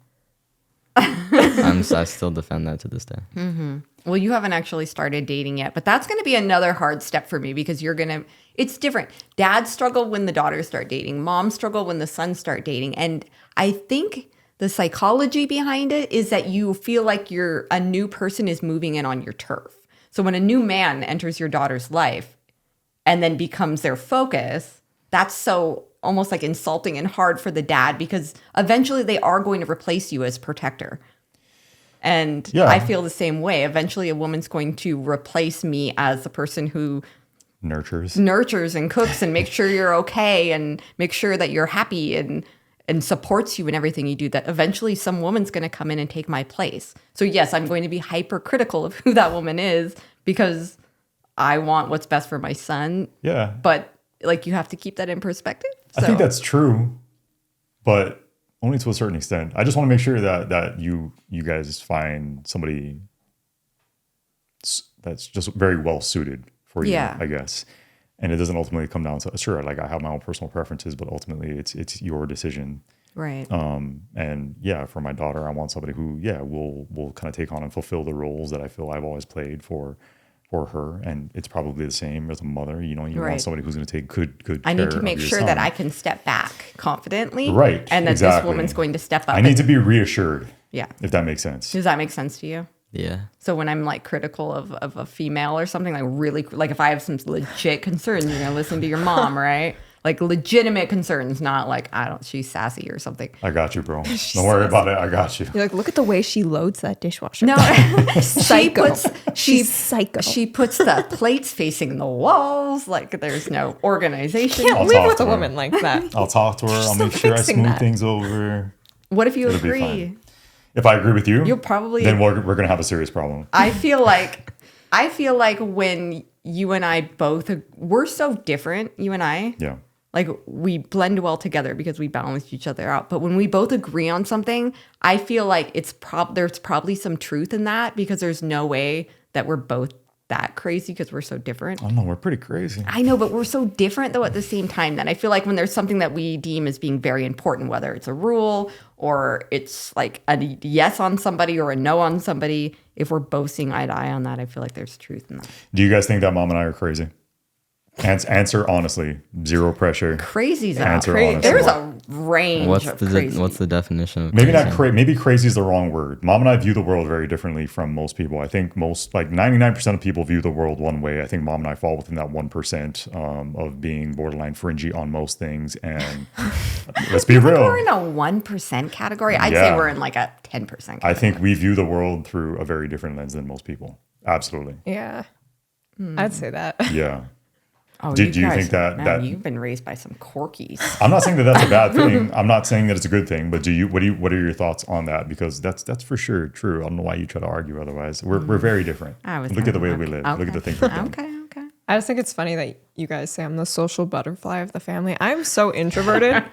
S4: I still defend that to this day.
S1: well, you haven't actually started dating yet, but that's going to be another hard step for me because it's different. Dads struggle when the daughters start dating. Moms struggle when the sons start dating. And I think the psychology behind it is that you feel like a new person is moving in on your turf. So when a new man enters your daughter's life and then becomes their focus, that's so almost like insulting and hard for the dad because eventually they are going to replace you as protector. And
S2: Yeah.
S1: I feel the same way. Eventually a woman's going to replace me as the person who
S2: Nurtures.
S1: nurtures and cooks and makes sure you're okay and make sure that you're happy and supports you in everything you do, that eventually some woman's going to come in and take my place. So yes, I'm going to be hypercritical of who that woman is because I want what's best for my son.
S2: Yeah.
S1: But like, you have to keep that in perspective.
S2: I think that's true, but only to a certain extent. I just want to make sure that you guys find somebody that's just very well suited for you,
S1: Yeah.
S2: I guess. And it doesn't ultimately come down to, sure, like I have my own personal preferences, but ultimately it's your decision.
S1: Right.
S2: And yeah, for my daughter, I want somebody who, will kind of take on and fulfill the roles that I feel I've always played for her. And it's probably the same as a mother. You
S1: Right.
S2: want somebody who's going to take good
S1: I
S2: care
S1: need to make
S2: of your
S1: sure
S2: son.
S1: that I can step back confidently.
S2: Right,
S1: And that
S2: exactly.
S1: this woman's going to step up.
S2: I need to be reassured.
S1: Yeah.
S2: If that makes sense.
S1: Does that make sense to you?
S4: Yeah.
S1: So when I'm like critical of a female or something, like really, like if I have some legit concerns, you're going to listen to your mom, right? Like legitimate concerns, not like, she's sassy or something.
S2: I got you, bro. Don't worry about it. I got you.
S3: You're like, look at the way she loads that dishwasher.
S1: No,
S3: Psycho.
S1: she's
S3: psycho.
S1: She puts the plates facing the walls. Like there's no organization.
S3: Can't
S2: I'll
S3: live
S2: talk
S3: with
S2: to
S3: a
S2: her.
S3: woman like that.
S2: I'll talk to her. I'll
S3: She's
S2: make
S3: not
S2: sure I
S3: fixing
S2: smooth
S3: that.
S2: things over.
S1: What if you
S2: It'll be
S1: agree?
S2: fine. If I agree with you,
S1: You'll probably.
S2: then we're going to have a serious problem.
S1: I feel like when you and I both, we're so different, you and I.
S2: Yeah.
S1: Like we blend well together because we balance each other out. But when we both agree on something, I feel like there's probably some truth in that because there's no way that we're both that crazy because we're so different.
S2: Oh no, we're pretty crazy.
S1: I know, but we're so different though at the same time that I feel like when there's something that we deem as being very important, whether it's a rule or it's like a yes on somebody or a no on somebody, if we're both seeing eye to eye on that, I feel like there's truth in that.
S2: Do you guys think that mom and I are crazy? Answer honestly. Zero pressure.
S1: Crazy's out.
S2: Answer honestly.
S1: There's a range
S4: What's
S1: of
S4: the
S1: crazy.
S4: what's the definition of
S2: Maybe
S4: crazy?
S2: not maybe crazy is the wrong word. Mom and I view the world very differently from most people. I think most, like 99% of people view the world one way. I think mom and I fall within that 1% of being borderline fringy on most things. And let's be real.
S1: We're in a 1% category. I'd
S2: Yeah.
S1: say we're in like a 10% category.
S2: I think we view the world through a very different lens than most people. Absolutely.
S3: Yeah. I'd say that.
S2: Yeah.
S1: Oh,
S2: Did you
S1: guys-
S2: think that
S1: you've been raised by some corkies?
S2: I'm not saying that that's a bad thing. I'm not saying that it's a good thing, but what are your thoughts on that? Because that's for sure true. I don't know why you try to argue otherwise. We're very different. Look at the way we live. Look at the things we've done.
S1: Okay.
S3: I just think it's funny that you guys say I'm the social butterfly of the family. I'm so introverted.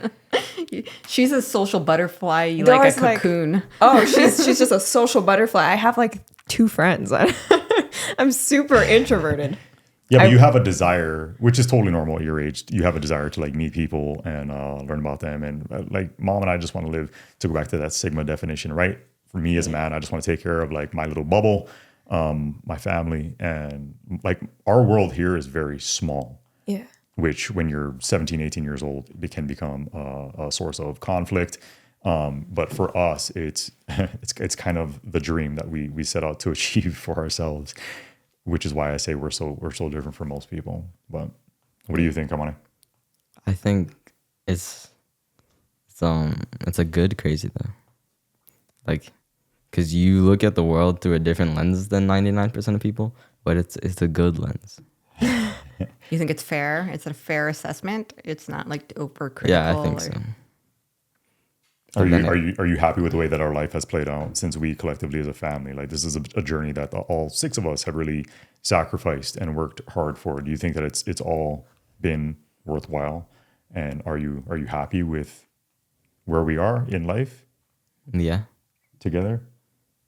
S1: She's a social butterfly. You
S3: They're
S1: like a
S3: always like-
S1: cocoon.
S3: Oh, she's just a social butterfly. I have like 2 friends. I'm super introverted.
S2: Yeah, but you have a desire, which is totally normal at your age. You have a desire to like meet people and learn about them. And like mom and I just want to live, to go back to that Sigma definition, right? For me as a man, I just want to take care of like my little bubble, my family. And like our world here is very small,
S3: Yeah.
S2: which when you're 17, 18 years old, it can become a source of conflict. But for us, it's kind of the dream that we set out to achieve for ourselves, which is why I say we're so different from most people. But what do you think, Kaimani?
S4: I think it's a good crazy though. Like, because you look at the world through a different lens than 99% of people, but it's a good lens.
S1: You think it's fair? It's a fair assessment. It's not like over critical.
S4: Yeah, I think so.
S2: Are you happy with the way that our life has played out since we collectively as a family? Like this is a journey that all 6 of us have really sacrificed and worked hard for. Do you think that it's all been worthwhile? And are you happy with where we are in life
S4: Yeah.
S2: together?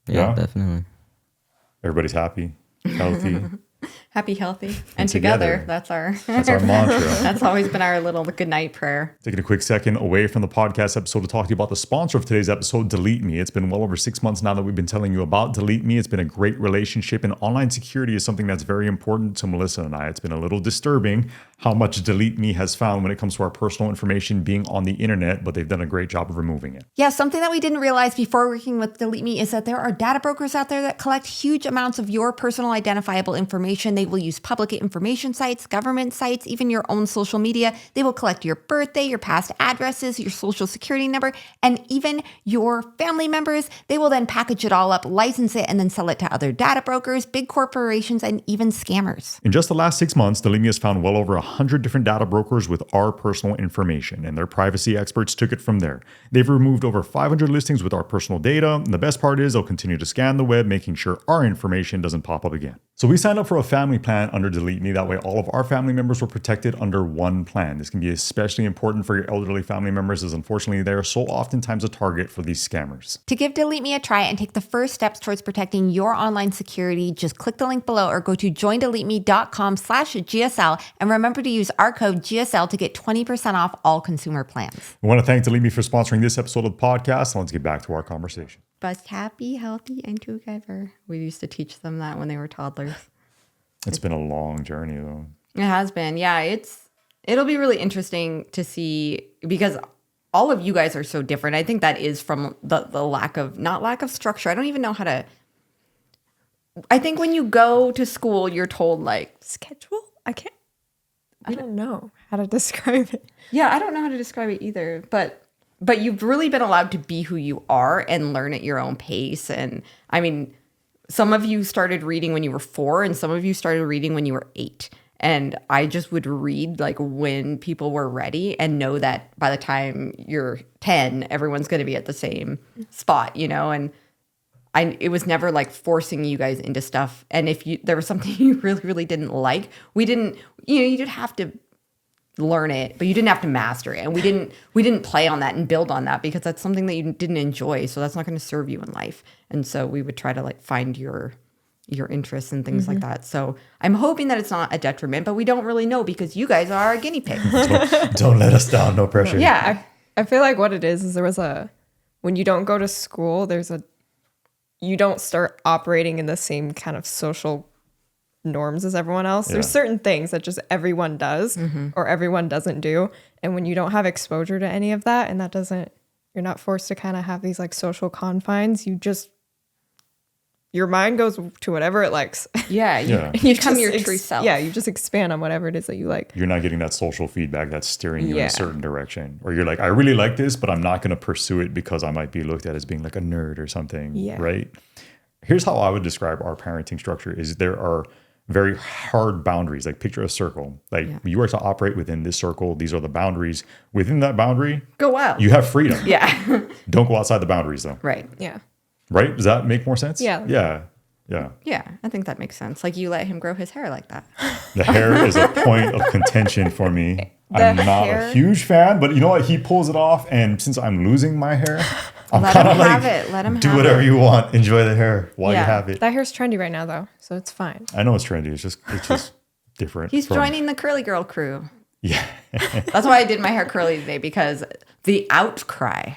S4: Yeah,
S2: Yeah?
S4: definitely.
S2: Everybody's happy, healthy.
S1: Happy, healthy, and
S2: together.
S1: together. That's our
S2: mantra.
S1: That's always been our little good night prayer.
S2: Taking a quick second away from the podcast episode to talk to you about the sponsor of today's episode, Delete Me. It's been well over 6 months now that we've been telling you about Delete Me. It's been a great relationship, and online security is something that's very important to Melissa and I. It's been a little disturbing how much Delete Me has found when it comes to our personal information being on the internet, but they've done a great job of removing it.
S1: Yeah, something that we didn't realize before working with Delete Me is that there are data brokers out there that collect huge amounts of your personal identifiable information. They will use public information sites, government sites, even your own social media. They will collect your birthday, your past addresses, your social security number, and even your family members. They will then package it all up, license it, and then sell it to other data brokers, big corporations, and even scammers.
S2: In just the last 6 months, Delete Me has found well over 100 different data brokers with our personal information, and their privacy experts took it from there. They've removed over 500 listings with our personal data, and the best part is they'll continue to scan the web, making sure our information doesn't pop up again. So we signed up for a family plan under Delete Me. That way all of our family members were protected under one plan. This can be especially important for your elderly family members, as unfortunately they are so oftentimes a target for these scammers.
S1: To give Delete Me a try and take the first steps towards protecting your online security, just click the link below or go to joindeleteme.com/GSL and remember to use our code GSL to get 20% off all consumer plans.
S2: We want to thank Delete Me for sponsoring this episode of the podcast. Let's get back to our conversation.
S1: But happy, healthy, and together. We used to teach them that when they were toddlers.
S2: It's been a long journey though.
S1: It has been. Yeah, it'll be really interesting to see because all of you guys are so different. I think that is from the lack of structure. I don't even know how to. I think when you go to school, you're told like
S3: Schedule? I don't know how to describe it.
S1: Yeah, I don't know how to describe it either. But you've really been allowed to be who you are and learn at your own pace. And I mean, some of you started reading when you were 4 and some of you started reading when you were 8. And I just would read like when people were ready and know that by the time you're 10, everyone's going to be at the same spot, you know? And it was never like forcing you guys into stuff. And if there was something you really, really didn't like, you didn't have to learn it, but you didn't have to master it. And we didn't play on that and build on that because that's something that you didn't enjoy. So that's not going to serve you in life. And so we would try to like find your interests and things like that. So I'm hoping that it's not a detriment, but we don't really know because you guys are our guinea pigs.
S2: Don't let us down. No pressure.
S1: Yeah.
S3: I feel like what it is when you don't go to school, you don't start operating in the same kind of social norms as everyone else.
S2: Yeah.
S3: There's certain things that just everyone does or everyone doesn't do. And when you don't have exposure to any of that and you're not forced to kind of have these like social confines, your mind goes to whatever it likes.
S1: Yeah.
S2: Yeah.
S1: You become your true self.
S3: Yeah, you just expand on whatever it is that you like.
S2: You're not getting that social feedback that's steering you in
S3: Yeah.
S2: a certain direction. Or you're like, I really like this, but I'm not going to pursue it because I might be looked at as being like a nerd or something.
S3: Yeah.
S2: Right? Here's how I would describe our parenting structure is there are very hard boundaries. Like picture a circle. Like you are to operate within this circle. These are the boundaries. Within that boundary,
S1: Go wild.
S2: you have freedom.
S1: Yeah.
S2: Don't go outside the boundaries though.
S1: Right.
S3: Yeah.
S2: Right? Does that make more sense?
S3: Yeah.
S2: Yeah. Yeah.
S1: Yeah. I think that makes sense. Like you let him grow his hair like that.
S2: The hair is a point of contention for me. I'm not
S3: hair?
S2: a huge fan, but you know what? He pulls it off, and since I'm losing my hair, I'm
S1: Let
S2: kind
S1: him
S2: of like,
S1: have it. Let him
S2: do
S1: have
S2: whatever
S1: it.
S2: you want. Enjoy the hair while you
S1: Yeah.
S2: have it.
S3: That hair's trendy right now though, so it's fine.
S2: I know it's trendy. It's just different.
S1: He's
S2: from-
S1: joining the curly girl crew.
S2: Yeah.
S1: That's why I did my hair curly today because the outcry,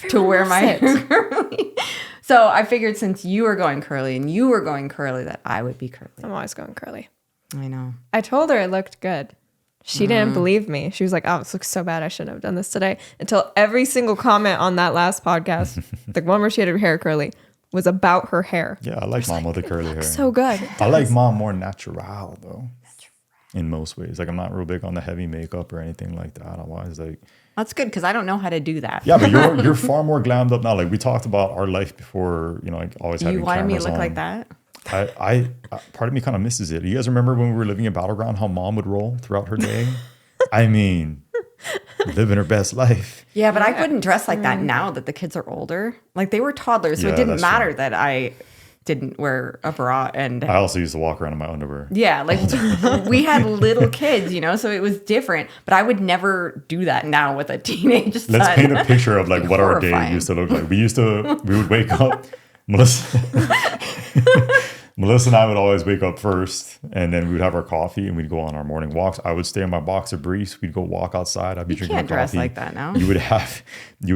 S1: to wear my hair curly. So I figured since you were going curly and you were going curly that I would be curly.
S3: I'm always going curly.
S1: I know.
S3: I told her it looked good. She didn't believe me. She was like, oh, this looks so bad. I shouldn't have done this today. Until every single comment on that last podcast, the one where she had her hair curly, was about her hair.
S2: Yeah, I like mom with the curly hair.
S3: So good.
S2: I like mom more natural though. In most ways. Like I'm not real big on the heavy makeup or anything like that. Otherwise, like
S1: That's good because I don't know how to do that.
S2: yeah, but you're far more glammed up now. Like we talked about our life before, like always having
S1: You wanted me to
S2: cameras
S1: look
S2: on.
S1: like that?
S2: I part of me kind of misses it. You guys remember when we were living in Battleground, how mom would roll throughout her day? I mean, living her best life.
S1: Yeah, but I wouldn't dress like that now that the kids are older. Like they were toddlers, so
S2: Yeah,
S1: it didn't
S2: that's
S1: matter
S2: true.
S1: that I didn't wear a bra and
S2: I also used to walk around in my underwear.
S1: yeah, like we had little kids, so it was different. But I would never do that now with a teenage son.
S2: Let's paint a picture of like what our day
S1: Horrifying.
S2: used to look like. We would wake up, Melissa and I would always wake up first, and then we would have our coffee and we'd go on our morning walks. I would stay in my boxer briefs. We'd go walk outside. I'd be drinking
S1: can't dress
S2: coffee.
S1: like that now.
S2: You would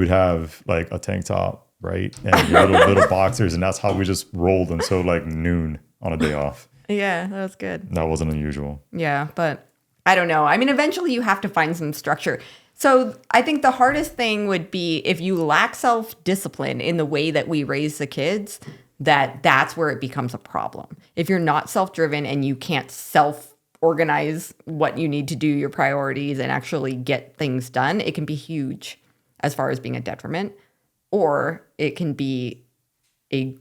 S2: have like a tank top, right, and your little boxers, and that's how we just rolled until like noon on a day off.
S1: Yeah, that was good.
S2: That wasn't unusual.
S1: Yeah, but I don't know. I mean, eventually you have to find some structure. So I think the hardest thing would be if you lack self-discipline in the way that we raise the kids, that's where it becomes a problem. If you're not self-driven and you can't self-organize what you need to do, your priorities, and actually get things done, it can be huge as far as being a detriment, or it can be a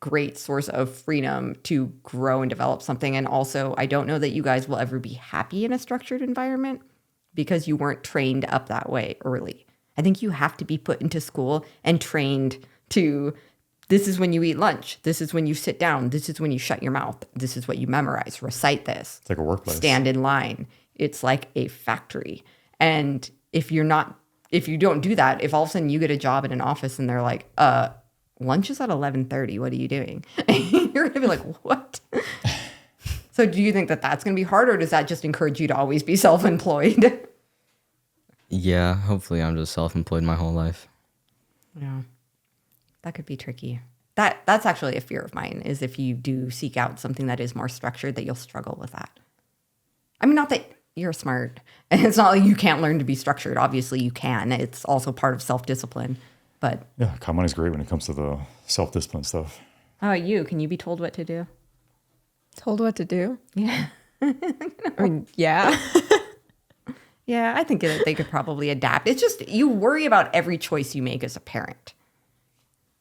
S1: great source of freedom to grow and develop something. And also, I don't know that you guys will ever be happy in a structured environment because you weren't trained up that way early. I think you have to be put into school and trained to, this is when you eat lunch. This is when you sit down. This is when you shut your mouth. This is what you memorize. Recite this.
S2: It's like a workplace.
S1: Stand in line. It's like a factory. And if you don't do that, if all of a sudden you get a job in an office and they're like, lunch is at 11:30. What are you doing? You're going to be like, what? So do you think that that's going to be hard, or does that just encourage you to always be self-employed?
S4: Yeah, hopefully I'm just self-employed my whole life.
S1: Yeah, that could be tricky. That's actually a fear of mine, is if you do seek out something that is more structured, that you'll struggle with that. I mean, not that you're smart. And it's not like you can't learn to be structured. Obviously you can. It's also part of self-discipline. But
S2: Yeah, Kaimani's great when it comes to the self-discipline stuff.
S1: how about you? Can you be told what to do?
S3: Told what to do?
S1: Yeah.
S3: I mean, yeah.
S1: Yeah, I think that they could probably adapt. It's just you worry about every choice you make as a parent.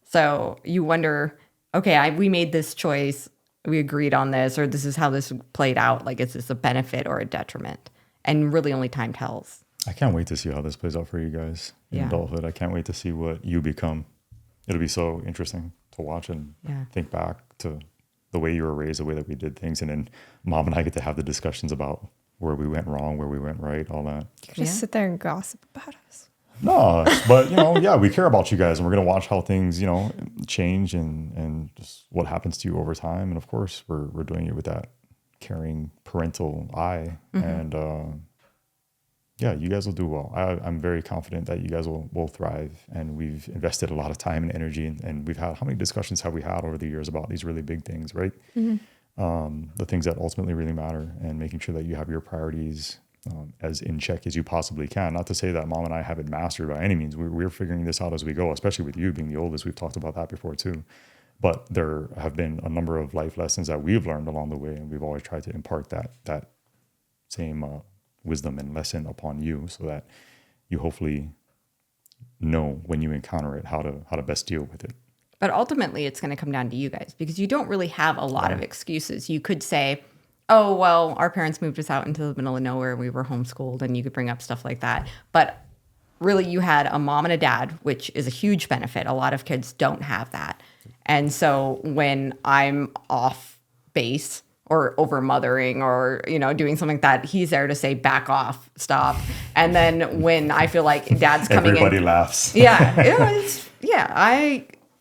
S1: So you wonder, okay, we made this choice. we agreed on this, or this is how this played out. Like, is this a benefit or a detriment? And really only time tells.
S2: I can't wait to see how this plays out for you guys in adulthood. I can't wait to see what you become. It'll be so interesting to watch and think back to the way you were raised, the way that we did things. And then mom and I get to have the discussions about where we went wrong, where we went right, all that.
S3: You can just sit there and gossip about us.
S2: No, but we care about you guys, and we're gonna watch how things, change and just what happens to you over time. And of course, we're doing it with that caring parental eye. And you guys will do well. I'm very confident that you guys will thrive. And we've invested a lot of time and energy, and we've had, how many discussions have we had over the years about these really big things, right? The things that ultimately really matter, and making sure that you have your priorities as in check as you possibly can. Not to say that mom and I haven't mastered by any means. We're figuring this out as we go, especially with you being the oldest. We've talked about that before too. But there have been a number of life lessons that we've learned along the way, and we've always tried to impart that same wisdom and lesson upon you, so that you hopefully know when you encounter it how to best deal with it.
S1: But ultimately, it's going to come down to you guys, because you don't really have a lot of excuses. You could say, oh, well, our parents moved us out into the middle of nowhere and we were homeschooled, and you could bring up stuff like that. But really, you had a mom and a dad, which is a huge benefit. A lot of kids don't have that. And so when I'm off base or over mothering or, doing something like that, he's there to say, back off, stop. And then when I feel like dad's coming
S2: Everybody
S1: in.
S2: laughs.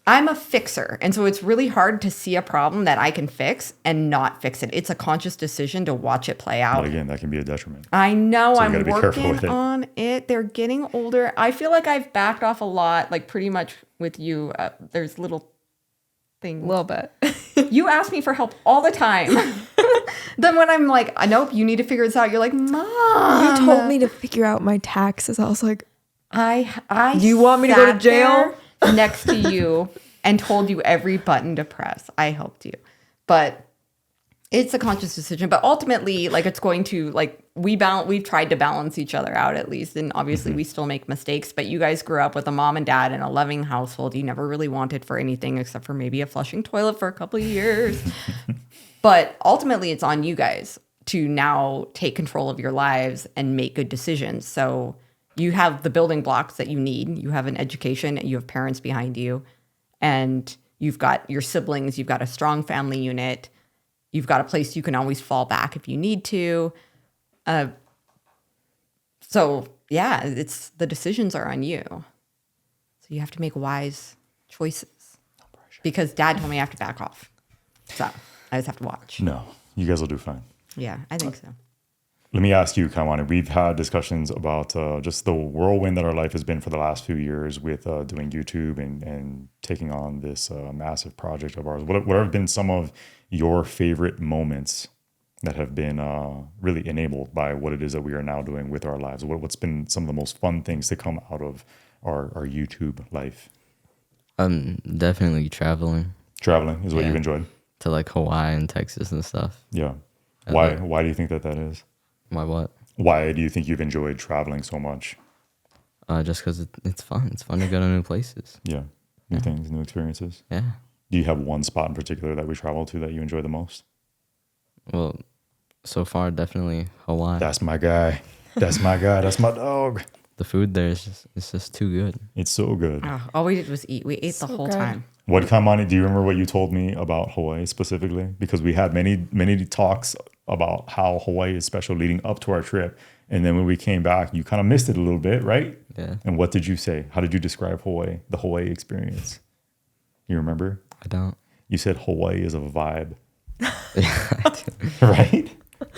S1: I'm a fixer. And so it's really hard to see a problem that I can fix and not fix it. It's a conscious decision to watch it play out.
S2: But again, that can be a detriment.
S1: I know.
S2: So
S1: I'm working on it. They're getting older. I feel like I've backed off a lot, like pretty much with you. There's little things.
S3: A little bit.
S1: You ask me for help all the time. Then when I'm like, nope, you need to figure this out. You're like, Mom.
S3: You told me to figure out my taxes. I was like,
S1: I
S3: you want me to go to jail?
S1: Next to you and told you every button to press. I helped you. But it's a conscious decision. But ultimately, like, it's going to, like, we've tried to balance each other out at least. And obviously we still make mistakes. But you guys grew up with a mom and dad in a loving household. You never really wanted for anything except for maybe a flushing toilet for a couple of years. But ultimately, it's on you guys to now take control of your lives and make good decisions. So you have the building blocks that you need. You have an education, you have parents behind you, and you've got your siblings, you've got a strong family unit, you've got a place you can always fall back if you need to. It's the decisions are on you. So you have to make wise choices. No pressure. Because dad told me I have to back off. So I just have to watch.
S2: No, you guys will do fine.
S1: Yeah, I think so.
S2: Let me ask you, Kaimani, we've had discussions about just the whirlwind that our life has been for the last few years with doing YouTube and taking on this massive project of ours. What have been some of your favorite moments that have been really enabled by what it is that we are now doing with our lives? What's been some of the most fun things to come out of our YouTube life?
S4: Definitely traveling.
S2: Traveling is what you've enjoyed?
S4: To like Hawaii and Texas and stuff.
S2: Yeah. Why do you think that is?
S4: Why what?
S2: Why do you think you've enjoyed traveling so much?
S4: Just because it's fun. It's fun to go to new places.
S2: Yeah. New things, new experiences.
S4: Yeah.
S2: Do you have one spot in particular that we travel to that you enjoy the most?
S4: Well, so far, definitely Hawaii.
S2: That's my guy. That's my guy. That's my dog.
S4: The food there is just too good.
S2: It's so good.
S1: All we did was eat. We ate the whole time.
S2: What, Kaimani, do you remember what you told me about Hawaii specifically? Because we had many talks about how Hawaii is special leading up to our trip. And then when we came back, you kind of missed it a little bit, right?
S4: Yeah.
S2: And what did you say? How did you describe Hawaii, the Hawaii experience? You remember?
S4: I don't.
S2: You said Hawaii is a vibe.
S4: Yeah, I do.
S2: Right?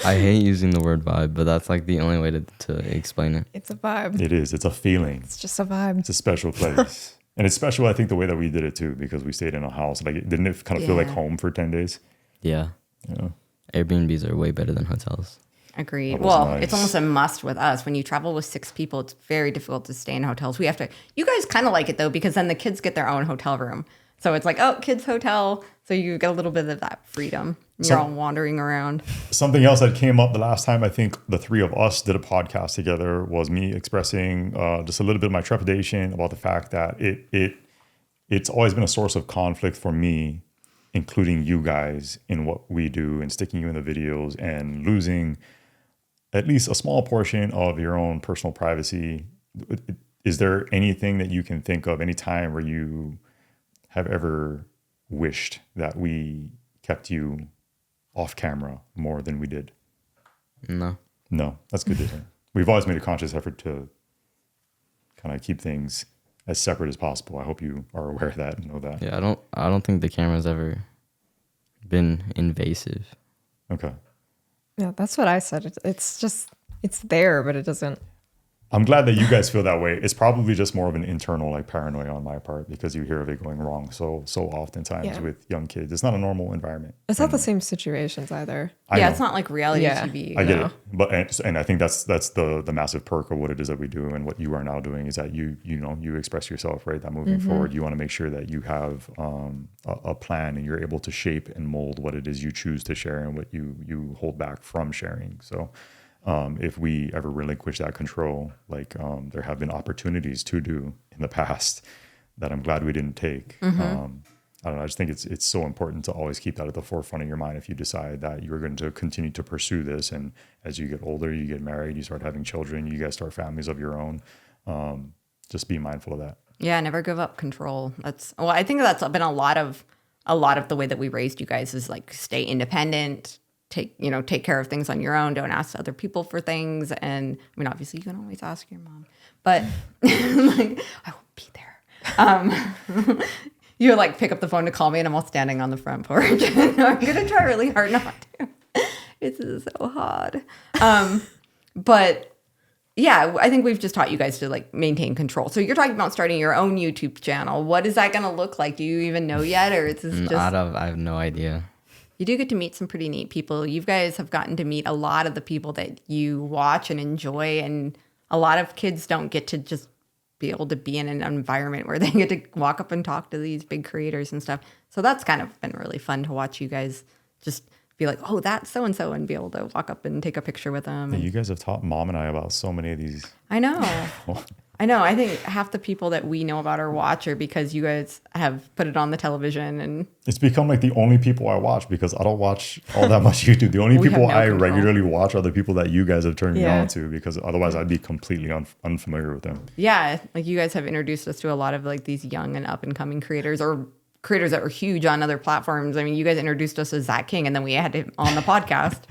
S4: I hate using the word vibe, but that's like the only way to explain it.
S3: it's a vibe.
S2: It is. It's a feeling.
S3: It's just a vibe.
S2: It's a special place. And it's special, I think, the way that we did it too, because we stayed in a house. Like, didn't it kind of feel like home for 10 days?
S4: Yeah.
S2: Yeah.
S4: Airbnbs are way better than hotels.
S1: Agreed.
S2: That was
S1: Well,
S2: nice.
S1: it's almost a must with us. When you travel with 6 people, it's very difficult to stay in hotels. You guys kind of like it though, because then the kids get their own hotel room. So it's like, oh, kids' hotel. So you get a little bit of that freedom. You're all wandering around.
S2: Something else that came up the last time I think the three of us did a podcast together was me expressing just a little bit of my trepidation about the fact that it's always been a source of conflict for me including you guys in what we do and sticking you in the videos and losing at least a small portion of your own personal privacy. Is there anything that you can think of, any time where you have ever wished that we kept you off camera more than we did?
S4: No.
S2: No, that's good to hear. We've always made a conscious effort to kind of keep things as separate as possible. I hope you are aware of that and know that.
S4: Yeah, I don't think the camera's ever been invasive.
S2: Okay.
S3: Yeah, that's what I said. It's just, it's there, but it doesn't.
S2: I'm glad that you guys feel that way. It's probably just more of an internal like paranoia on my part because you hear of it going wrong so oftentimes with young kids. It's not a normal environment.
S3: It's not the same situations either.
S1: Yeah, it's not like reality TV.
S2: I get it, but and I think that's the massive perk of what it is that we do, and what you are now doing is that you express yourself, right? That moving forward, you want to make sure that you have a plan and you're able to shape and mold what it is you choose to share and what you hold back from sharing. So. If we ever relinquish that control, like there have been opportunities to do in the past that I'm glad we didn't take. I don't know. I just think it's so important to always keep that at the forefront of your mind if you decide that you're going to continue to pursue this. And as you get older, you get married, you start having children, you guys start families of your own. Just be mindful of that.
S1: Yeah, never give up control. I think that's been a lot of the way that we raised you guys is like stay independent. Take care of things on your own. Don't ask other people for things. And I mean, obviously, you can always ask your mom, but like, I won't be there. You like pick up the phone to call me, and I'm all standing on the front porch. I'm gonna try really hard not to. It's so hard. But yeah, I think we've just taught you guys to like maintain control. So you're talking about starting your own YouTube channel. What is that gonna look like? Do you even know yet, or is this just?
S4: I have no idea.
S1: You do get to meet some pretty neat people. You guys have gotten to meet a lot of the people that you watch and enjoy. And a lot of kids don't get to just be able to be in an environment where they get to walk up and talk to these big creators and stuff. So that's kind of been really fun to watch you guys just be like, oh, that's so-and-so, and be able to walk up and take a picture with them.
S2: Yeah, you guys have taught Mom and I about so many of these.
S1: I know. I know. I think half the people that we know about or watch are because you guys have put it on the television, and
S2: it's become like the only people I watch because I don't watch all that much YouTube. The only people I regularly watch are the people that you guys have turned me on to, because otherwise I'd be completely unfamiliar with them. Yeah.
S1: Like you guys have introduced us to a lot of like these young and up and coming creators, or creators that were huge on other platforms. I mean, you guys introduced us to Zach King, and then we had him on the podcast,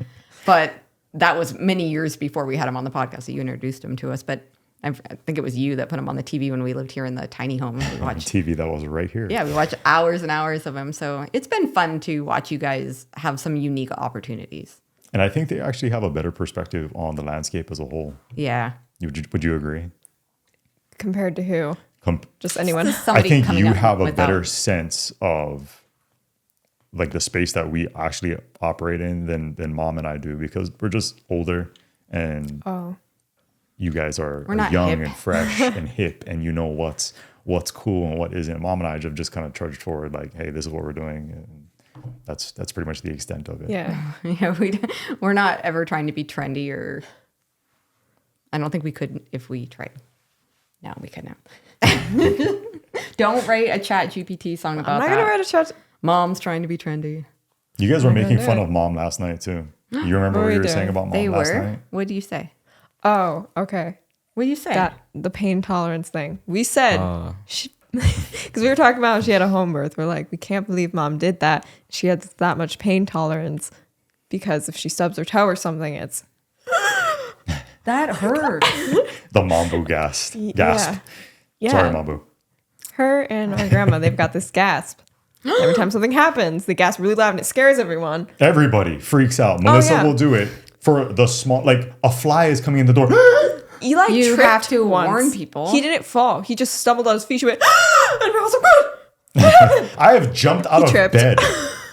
S1: but that was many years before we had him on the podcast. So you introduced him to us, but I think it was you that put him on the TV when we lived here in the tiny home. We watched
S2: TV that was right here.
S1: Yeah, we watched hours and hours of him. So it's been fun to watch you guys have some unique opportunities.
S2: And I think they actually have a better perspective on the landscape as a whole.
S1: Yeah.
S2: Would you agree?
S3: Compared to who? Just anyone?
S2: I think you have a better sense of like the space that we actually operate in than Mom and I do, because we're just older, and you guys are young and fresh and hip, and you know what's cool and what isn't. Mom and I have just kind of trudged forward like, hey, this is what we're doing, and that's pretty much the extent of it.
S1: Yeah. We're not ever trying to be trendy, or I don't think we could if we tried. No, we couldn't. Don't write a Chat GPT song about that.
S3: I'm not gonna write a chat.
S1: Mom's trying to be trendy.
S2: You guys were making fun of Mom last night too. You remember what you were saying about Mom last night?
S1: What do you say?
S3: Oh, okay.
S1: What do you say?
S3: The pain tolerance thing. We said, because we were talking about how she had a home birth. We're like, we can't believe Mom did that. She had that much pain tolerance because if she stubs her toe or something, it's
S1: that hurt.
S2: The Mambo gasp.
S3: Yeah.
S2: Sorry, Mambo.
S3: Her and my grandma, they've got this gasp. Every time something happens, they gasp really loud and it scares everyone.
S2: Everybody freaks out. Melissa will do it for the small, like a fly is coming in the door.
S3: Eli
S1: you
S3: tripped
S1: have to
S3: once.
S1: warn people.
S3: He didn't fall. He just stumbled on his feet. She went, and we're all like,
S2: I have jumped out of bed.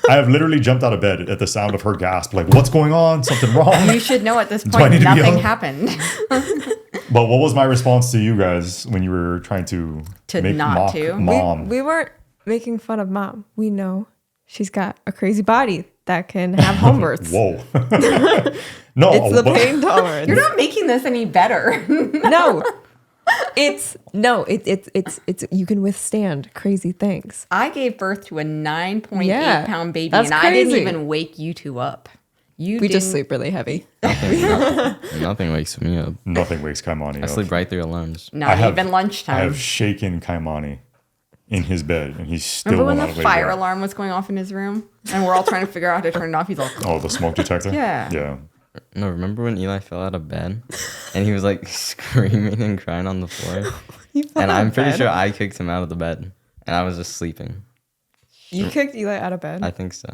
S2: I have literally jumped out of bed at the sound of her gasp. Like, what's going on? Something wrong?
S1: You should know at this point nothing happened.
S2: But what was my response to you guys when you were trying to make mock Mom?
S3: We weren't making fun of Mom. We know she's got a crazy body that can have home births.
S2: Whoa. No.
S3: It's the pain tolerance.
S1: You're not making this any better.
S3: No. It's you can withstand crazy things.
S1: I gave birth to a 9.8
S3: Yeah,
S1: pound baby,
S3: that's
S1: and I didn't
S3: crazy.
S1: even wake you two up.
S3: We
S1: didn't.
S3: just sleep really heavy.
S4: Nothing wakes me up.
S2: Nothing wakes Kaimani
S4: I
S2: up.
S4: sleep right through alarms.
S1: Not even lunchtime.
S2: I have shaken Kaimani in his bed, and he's still
S1: Remember when
S2: will
S1: the
S2: not wake
S1: fire
S2: up.
S1: alarm was going off in his room, and we're all trying to figure out how to turn it off? He's like,
S2: Oh, the smoke detector?
S1: Yeah.
S2: Yeah.
S4: No, remember when Eli fell out of bed and he was like screaming and crying on the floor? And I'm pretty sure I kicked him out of the bed and I was just sleeping.
S3: You kicked Eli out of bed
S4: I think so.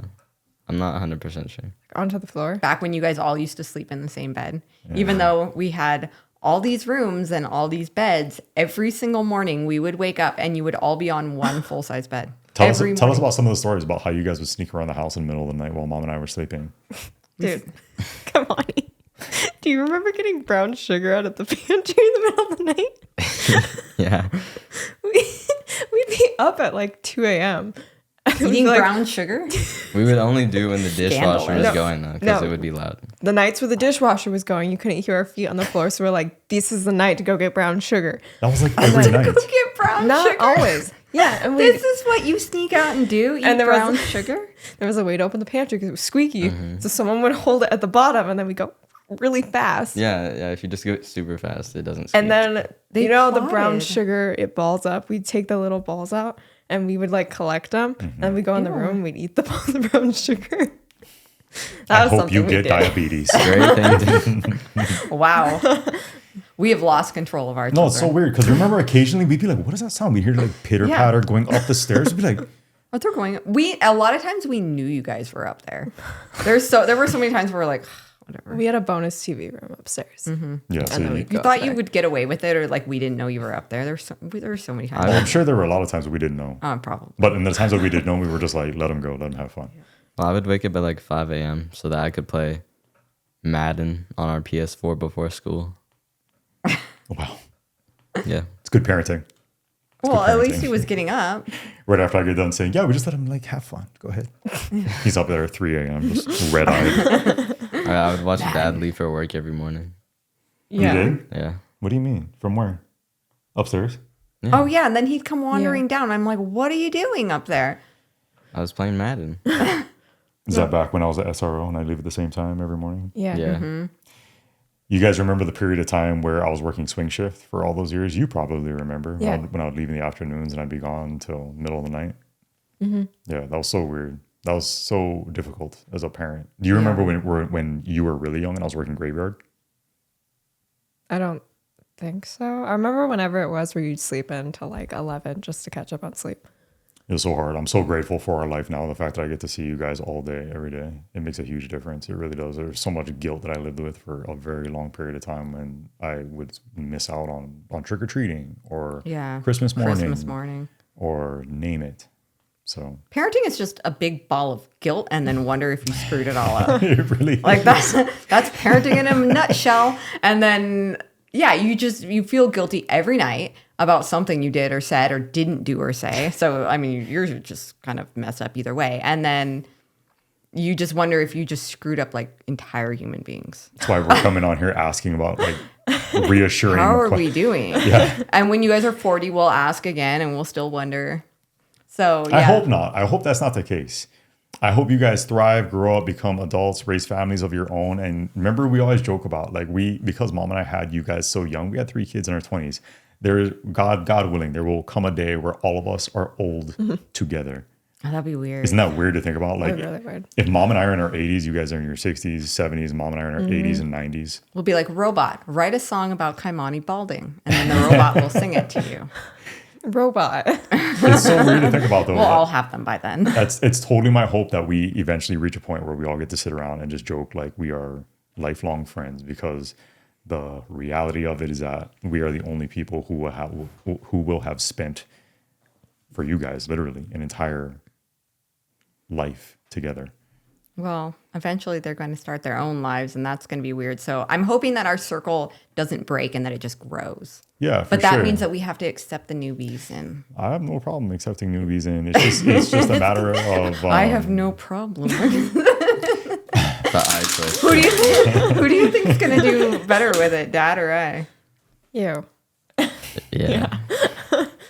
S4: I'm not 100% sure.
S3: onto the floor.
S1: back when you guys all used to sleep in the same bed, even though we had all these rooms and all these beds. Every single morning, we would wake up and you would all be on one full size bed.
S2: Tell us
S1: Every
S2: about
S1: morning.
S2: some of the stories about how you guys would sneak around the house in the middle of the night while Mom and I were sleeping.
S3: Dude, come on. Do you remember getting brown sugar out of the pantry in the middle of the night?
S4: Yeah.
S3: We'd be up at like 2 a.m.
S1: Eating brown sugar.
S4: We would only do when the dishwasher was
S1: Scandalous.
S4: going though, because
S3: No.
S4: it would be loud.
S3: The nights where the dishwasher was going, you couldn't hear our feet on the floor. So we're like, this is the night to go get brown sugar.
S2: That was like every night.
S1: Go get brown
S3: Not
S1: sugar.
S3: always. Yeah. And
S1: This is what you sneak out and do. Eat
S3: And there was-
S1: brown sugar.
S3: there was a way to open the pantry because it was squeaky. So someone would hold it at the bottom and then we go really fast.
S4: Yeah, yeah. If you just go super fast, it doesn't squeak.
S3: And then,
S1: They
S3: you know, the brown
S1: plotted.
S3: sugar, it balls up. We'd take the little balls out and we would like collect them. And we go in the
S1: Ew.
S3: room, we'd eat the balls of brown sugar.
S2: I
S3: was
S2: hope
S3: something
S2: you
S3: we
S2: get
S3: did.
S2: diabetes.
S4: Great thing to
S1: Wow. We have lost control of our
S2: No, it's so
S1: children.
S2: weird because remember occasionally we'd be like, "What does that sound?" We'd hear like pitter
S1: Yeah.
S2: patter going up the stairs. We'd be like,
S1: What they're going? A lot of times we knew you guys were up there. There were so many times where we're like, whatever.
S3: We had a bonus TV room upstairs.
S2: "Yeah." So
S3: And then
S2: you,
S3: we'd
S1: You
S3: go
S1: thought
S3: up
S1: you
S3: there.
S1: would get away with it, or like we didn't know you were up there. There were so many times.
S2: well, I'm sure there were a lot of times that we didn't know,
S1: Probably.
S2: but in the times that we did know, we were just like, "Let them go, let them have fun."
S4: Well, I would wake up at like 5 a.m. so that I could play Madden on our PS4 before school.
S2: Wow,
S4: Yeah.
S2: it's good parenting.
S1: Well, at least
S2: parenting.
S1: he was getting up.
S2: Right after I get done saying, "Yeah, we just let him like have fun. Go ahead." He's up there at 3 a.m. just red eyed.
S4: I would watch Dad leave for work every morning.
S3: Yeah.
S2: You did?
S4: Yeah.
S2: What do you mean? From where? Upstairs?
S1: Oh yeah, and then he'd come wandering down. I'm like, what are you doing up there?
S4: I was playing Madden.
S2: Is that back when I was at SRO and I leave at the same time every morning?
S3: Yeah.
S4: Yeah.
S2: You guys remember the period of time where I was working swing shift for all those years? You probably remember
S3: Yeah.
S2: when I would leave in the afternoons and I'd be gone until middle of the night. Yeah, that was so weird. That was so difficult as a parent. Do you remember when you were really young and I was working graveyard?
S3: I don't think so. I remember whenever it was where you'd sleep in till like 11 just to catch up on sleep.
S2: It was so hard. I'm so grateful for our life now. The fact that I get to see you guys all day, every day, it makes a huge difference. It really does. There's so much guilt that I lived with for a very long period of time when I would miss out on trick or treating or Christmas morning or name it. So
S1: Parenting is just a big ball of guilt, and then wonder if you screwed it all up.
S2: it really
S1: Like that's parenting in a nutshell. And then you feel guilty every night about something you did or said or didn't do or say. So I mean, you're just kind of messed up either way. And then you just wonder if you just screwed up like entire human beings.
S2: That's why we're coming on here asking about like reassuring.
S1: How are we doing?
S2: Yeah.
S1: And when you guys are 40, we'll ask again and we'll still wonder. So yeah.
S2: I hope not. I hope that's not the case. I hope you guys thrive, grow up, become adults, raise families of your own. And remember, we always joke about like because Mom and I had you guys so young, we had 3 kids in our 20s. There is God willing, there will come a day where all of us are old together.
S1: Oh, that'd be weird.
S2: Isn't that weird to think about? Like,
S3: Really weird.
S2: if Mom and I are in our 80s, you guys are in your 60s, 70s, Mom and I are in our 80s and 90s.
S1: We'll be like, robot, write a song about Kaimani balding. And then the robot will sing it to you.
S3: Robot.
S2: It's so weird to think about, though.
S1: We'll all have them by then.
S2: It's totally my hope that we eventually reach a point where we all get to sit around and just joke like we are lifelong friends, because the reality of it is that we are the only people who will have spent, for you guys, literally an entire life together.
S1: Well, eventually they're going to start their own lives, and that's going to be weird. So I'm hoping that our circle doesn't break and that it just grows.
S2: Yeah, for
S1: But that
S2: sure.
S1: means that we have to accept the newbies. And
S2: I have no problem accepting newbies, and it's just a matter of.
S1: I have no problem.
S4: The eye twist.
S1: Who do you think is going to do better with it, Dad or I?
S3: You.
S4: Yeah.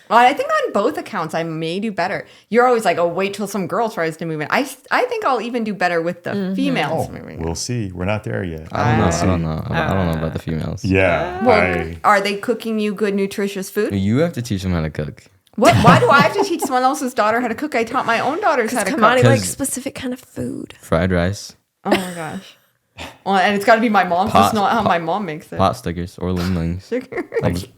S1: Well, I think on both accounts, I may do better. You're always like, oh, wait till some girl tries to move in. I think I'll even do better with the females moving in.
S2: We'll see. We're not there yet.
S4: I don't know.
S2: We'll
S4: I don't know. I don't know about the females.
S2: Yeah.
S1: Well, are they cooking you good, nutritious food?
S4: You have to teach them how to cook.
S1: What? Why do I have to teach someone else's daughter how to cook? I taught my own daughters how to cook.
S3: Kaimani likes
S4: 'Cause-
S3: specific kind of food.
S4: Fried rice,
S1: Oh my gosh. Well, and it's got to be my mom's. It's not how my mom makes it.
S4: pot stickers, or ling lings. Like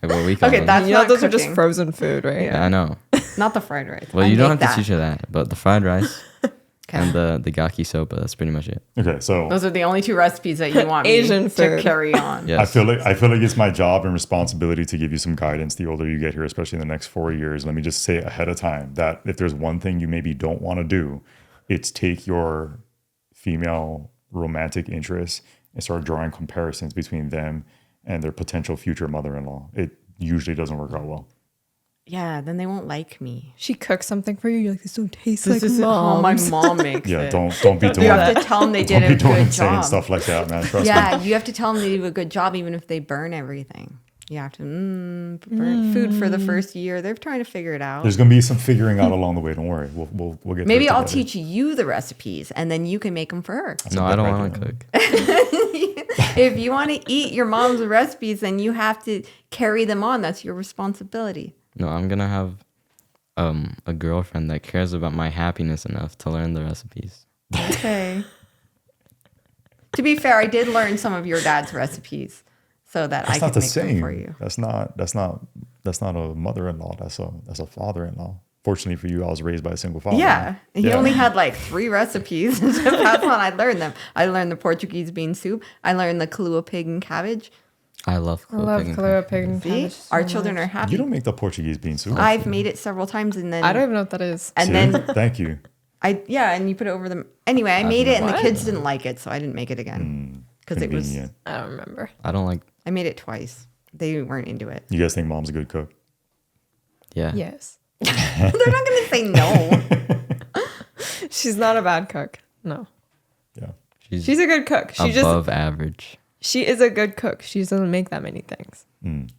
S4: what we call
S1: Okay,
S4: them.
S1: that's
S3: You know,
S1: not
S3: those are just
S1: cooking.
S3: frozen food, right?
S4: Yeah, I know.
S1: Not the fried rice.
S4: Well,
S1: I
S4: you don't
S1: make
S4: have to
S1: that.
S4: teach her that, but the fried rice and the gaki soba, that's pretty much it.
S2: Okay, so
S1: Those are the only two recipes that you want
S3: Asian
S1: me to
S3: food.
S1: carry on.
S4: Yes.
S2: I feel like it's my job and responsibility to give you some guidance the older you get here, especially in the next 4 years. Let me just say ahead of time that if there's one thing you maybe don't want to do, it's take your female romantic interests and start drawing comparisons between them and their potential future mother-in-law. It usually doesn't work out well.
S1: Yeah, then they won't like me.
S3: She cooks something for you. You're like, this don't taste
S1: This
S3: like
S1: is how my
S3: mom's.
S1: mom makes
S2: Yeah,
S1: it.
S2: don't be doing
S1: You have to tell them they did
S2: don't
S1: a
S2: be doing
S1: good
S2: saying
S1: job.
S2: stuff like that, man. Trust me.
S1: Yeah, you have to tell them they do a good job, even if they burn everything. You have to burn food for the first year. They're trying to figure it out.
S2: There's gonna be some figuring out along the way. Don't worry. We'll get.
S1: Maybe
S2: through it
S1: I'll
S2: together.
S1: teach you the recipes, and then you can make them for her.
S4: No, I don't want to cook.
S1: If you want to eat your mom's recipes, then you have to carry them on. That's your responsibility.
S4: No, I'm gonna have a girlfriend that cares about my happiness enough to learn the recipes.
S1: Okay. To be fair, I did learn some of your dad's recipes so that
S2: That's
S1: I
S2: not
S1: could
S2: the
S1: make them
S2: same.
S1: for you.
S2: That's not a mother-in-law. That's a father-in-law. Fortunately for you, I was raised by a single father.
S1: Yeah. He
S2: Yeah.
S1: only had like 3 recipes to pass on. I learned them. I learned the Portuguese bean soup. I learned the Kahlua pig and cabbage.
S4: I love
S3: I love Kahlua pig and
S1: See?
S3: cabbage.
S1: Our
S3: so
S1: children
S3: much.
S1: are happy.
S2: You don't make the Portuguese bean soup.
S1: I've made it several times and then
S3: I don't even know what that is.
S1: and
S2: See?
S1: then
S2: Thank you.
S1: and you put it over them. Anyway, I made it and the
S3: What?
S1: kids didn't like it, so I didn't make it again. Because it was
S2: Convenient.
S3: I don't remember.
S4: I don't like.
S1: I made it twice. They weren't into it.
S2: You guys think mom's a good cook?
S4: Yeah.
S3: Yes.
S1: They're not gonna say no.
S3: She's not a bad cook. No.
S2: Yeah.
S3: She's a good cook. She
S4: above average.
S3: she is a good cook. She just doesn't make that many things.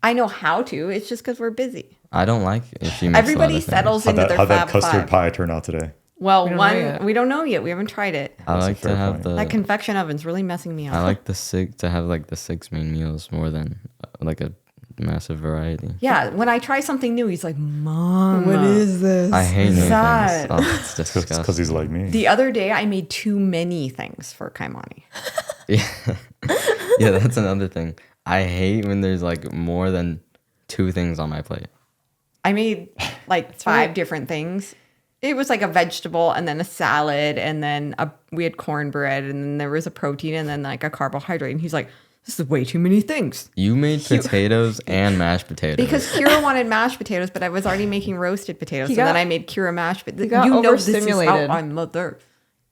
S1: I know how to. It's just because we're busy.
S4: I don't like if she makes
S1: Everybody
S4: a lot of things.
S1: settles into their
S2: How'd that
S1: Fab
S2: custard
S1: Five.
S2: pie turn out today?
S1: Well,
S3: We don't know yet.
S1: we don't know yet. We haven't tried it.
S4: I
S2: That's a
S4: like
S2: fair
S4: to have
S2: point.
S4: the.
S1: That convection oven's really messing me up.
S4: I like to have like the 6 main meals more than like a massive variety.
S1: Yeah, when I try something new, he's like, "Mom,
S3: What is this?
S4: I hate new
S1: Sad.
S4: things. Oh, it's disgusting.
S2: Because he's like me.
S1: The other day, I made too many things for Kaimani.
S4: Yeah. Yeah, that's another thing. I hate when there's like more than 2 things on my plate.
S1: I made like 5 different things. It was like a vegetable and then a salad and then we had cornbread and then there was a protein and then like a carbohydrate. And he's like, this is way too many things.
S4: You made potatoes and mashed potatoes.
S1: Because Kira wanted mashed potatoes, but I was already making roasted potatoes.
S3: He
S1: So then
S3: got-
S1: I made Kira mashed potatoes.
S3: got
S1: You know this is how
S3: overstimulated.
S1: I'm mother.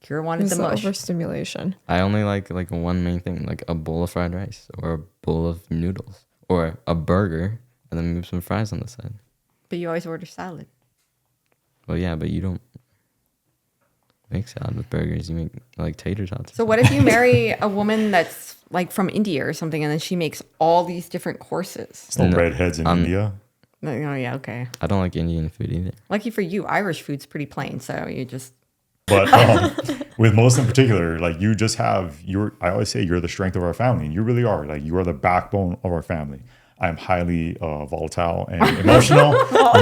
S1: Kira wanted
S3: It's
S1: the mush.
S3: overstimulation.
S4: I only like one main thing, like a bowl of fried rice or a bowl of noodles or a burger and then move some fries on the side.
S1: But you always order salad.
S4: Well, yeah, but you don't make salad with burgers. You make like tater tots.
S1: So what if you marry a woman that's like from India or something and then she makes all these different courses?
S2: It's no
S4: No,
S2: redheads in India.
S1: Oh, yeah, okay.
S4: I don't like Indian food either.
S1: Lucky for you, Irish food's pretty plain. So you just...
S2: But with most in particular, like you just have I always say you're the strength of our family. And you really are. Like you are the backbone of our family. I'm highly volatile and emotional.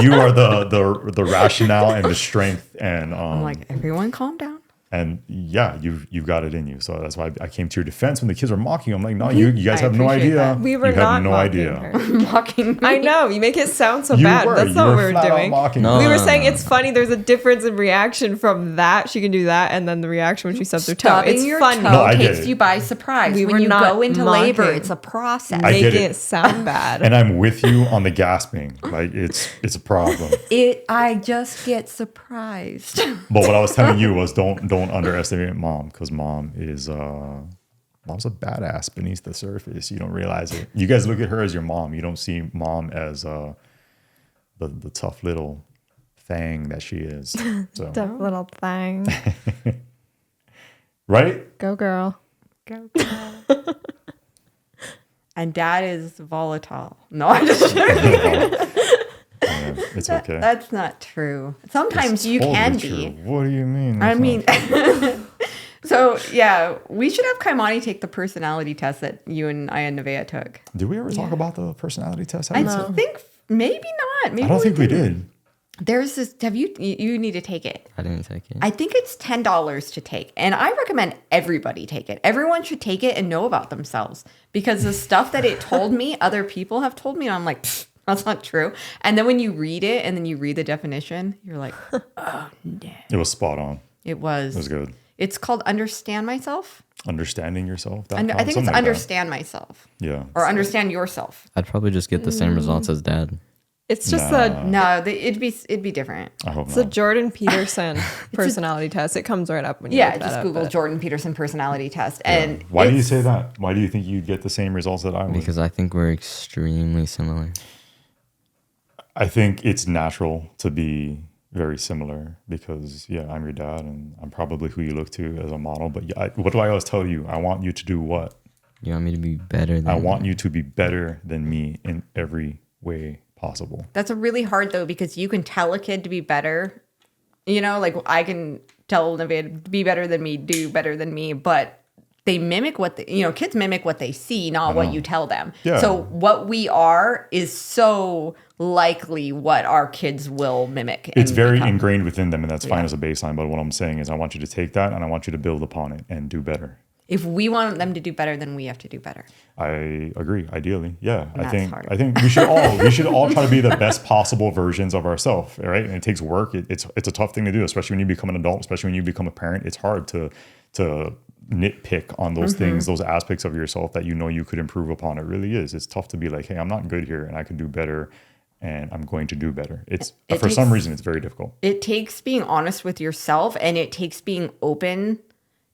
S2: You are the rationale and the strength and
S1: I'm like, everyone calm down.
S2: and yeah, you've got it in you. So that's why I came to your defense when the kids were mocking. I'm like, no, you guys
S1: I
S2: have no
S1: appreciate
S2: idea.
S1: that.
S3: We were
S2: you
S3: not
S2: have no
S3: mocking
S2: idea.
S3: her.
S1: Mocking me.
S3: I know. You make it sound so
S2: You
S3: bad.
S2: were.
S3: That's
S2: You
S3: not
S2: were
S3: what we were
S2: flat out
S3: doing.
S2: mocking
S4: No.
S2: me.
S3: We were saying it's funny. There's a difference in reaction from that. She can do that, and then the reaction when she stubs her toe.
S1: Stubbing
S3: It's
S1: your
S3: funny.
S1: toe
S2: No, I get
S1: takes
S2: it.
S1: you by surprise.
S3: We
S1: when
S3: were
S1: you
S3: not
S1: go into labor,
S3: mocking.
S1: it's a process.
S2: I get
S3: Making
S2: it.
S3: it sound bad.
S2: And I'm with you on the gasping. Like it's a problem.
S1: I just get surprised.
S2: But what I was telling you was don't underestimate mom because mom's a badass beneath the surface. You don't realize it. You guys look at her as your mom. You don't see mom as the tough little thing that she is. So
S3: Tough little thing.
S2: right?
S3: Go girl.
S1: Go, girl. And dad is volatile. No, I'm just joking.
S2: Yeah, it's okay.
S1: That's not true. Sometimes
S2: It's
S1: you can
S2: totally
S1: be.
S2: true. What do you mean?
S1: I
S2: It's
S1: mean,
S2: not-
S1: so yeah, we should have Kaimani take the personality test that you and I and Nevaeh took.
S2: did we ever talk about the personality test?
S1: I
S2: Haven't we?
S1: think maybe not. Maybe
S2: I don't think we
S1: didn't.
S2: did.
S1: There's this. Have you need to take it?
S4: I didn't take it.
S1: I think it's $10 to take, and I recommend everybody take it. Everyone should take it and know about themselves because the stuff that it told me, other people have told me, and I'm like, that's not true. And then when you read it, and then you read the definition, you're like, oh no,
S2: It was spot on.
S1: it was.
S2: It was good.
S1: It's called Understand Myself.
S2: Understanding yourself.
S1: I think it's Understand Myself
S2: Yeah.
S1: or Understand Yourself.
S4: I'd probably just get the same results as dad.
S3: It's just
S2: Nah.
S1: No, it'd be different.
S2: I hope
S3: it's a
S2: not.
S3: Jordan Peterson personality test. It comes right up when you
S1: Yeah,
S3: look that
S1: just
S3: up,
S1: Google
S3: but-
S1: Jordan Peterson personality test.
S2: Yeah.
S1: And
S2: Why do you
S1: it's-
S2: say that? Why do you think you'd get the same results that I would?
S4: Because I think we're extremely similar.
S2: I think it's natural to be very similar because, yeah, I'm your dad and I'm probably who you look to as a model. But yeah, what do I always tell you? I want you to do what?
S4: You want me to be better than
S2: I want you to be better than me in every way possible.
S1: That's a really hard though because you can tell a kid to be better. You know, like I can tell Nevaeh to be better than me, do better than me, but they mimic kids mimic what they see, not what you tell them.
S2: Yeah.
S1: So what we are is so likely what our kids will mimic.
S2: It's
S1: and
S2: very
S1: become.
S2: ingrained within them, and that's fine as a baseline. But what I'm saying is I want you to take that and I want you to build upon it and do better.
S1: If we want them to do better, then we have to do better.
S2: I agree. Ideally, yeah.
S1: And that's hard.
S2: I think we should all try to be the best possible versions of ourselves, right? And it takes work. It's a tough thing to do, especially when you become an adult, especially when you become a parent. It's hard to nitpick on those things, those aspects of yourself that you know you could improve upon. It really is. It's tough to be like, hey, I'm not good here, and I could do better, and I'm going to do better. For some reason, it's very difficult.
S1: It takes being honest with yourself, and it takes being open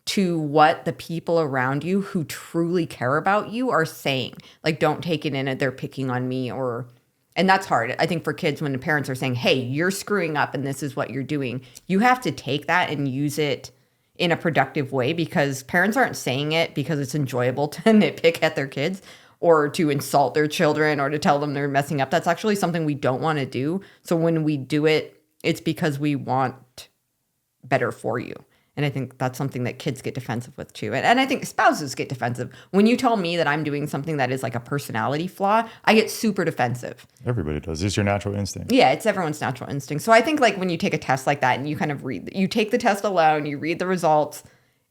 S1: to what the people around you who truly care about you are saying. Like, don't take it in that they're picking on me and that's hard. I think for kids, when the parents are saying, hey, you're screwing up and this is what you're doing, you have to take that and use it in a productive way because parents aren't saying it because it's enjoyable to nitpick at their kids or to insult their children or to tell them they're messing up. That's actually something we don't want to do. So when we do it, it's because we want better for you. And I think that's something that kids get defensive with too. And I think spouses get defensive. When you tell me that I'm doing something that is like a personality flaw, I get super defensive.
S2: Everybody does. It's your natural instinct.
S1: Yeah, it's everyone's natural instinct. So I think like when you take a test like that and you kind of you take the test alone, you read the results,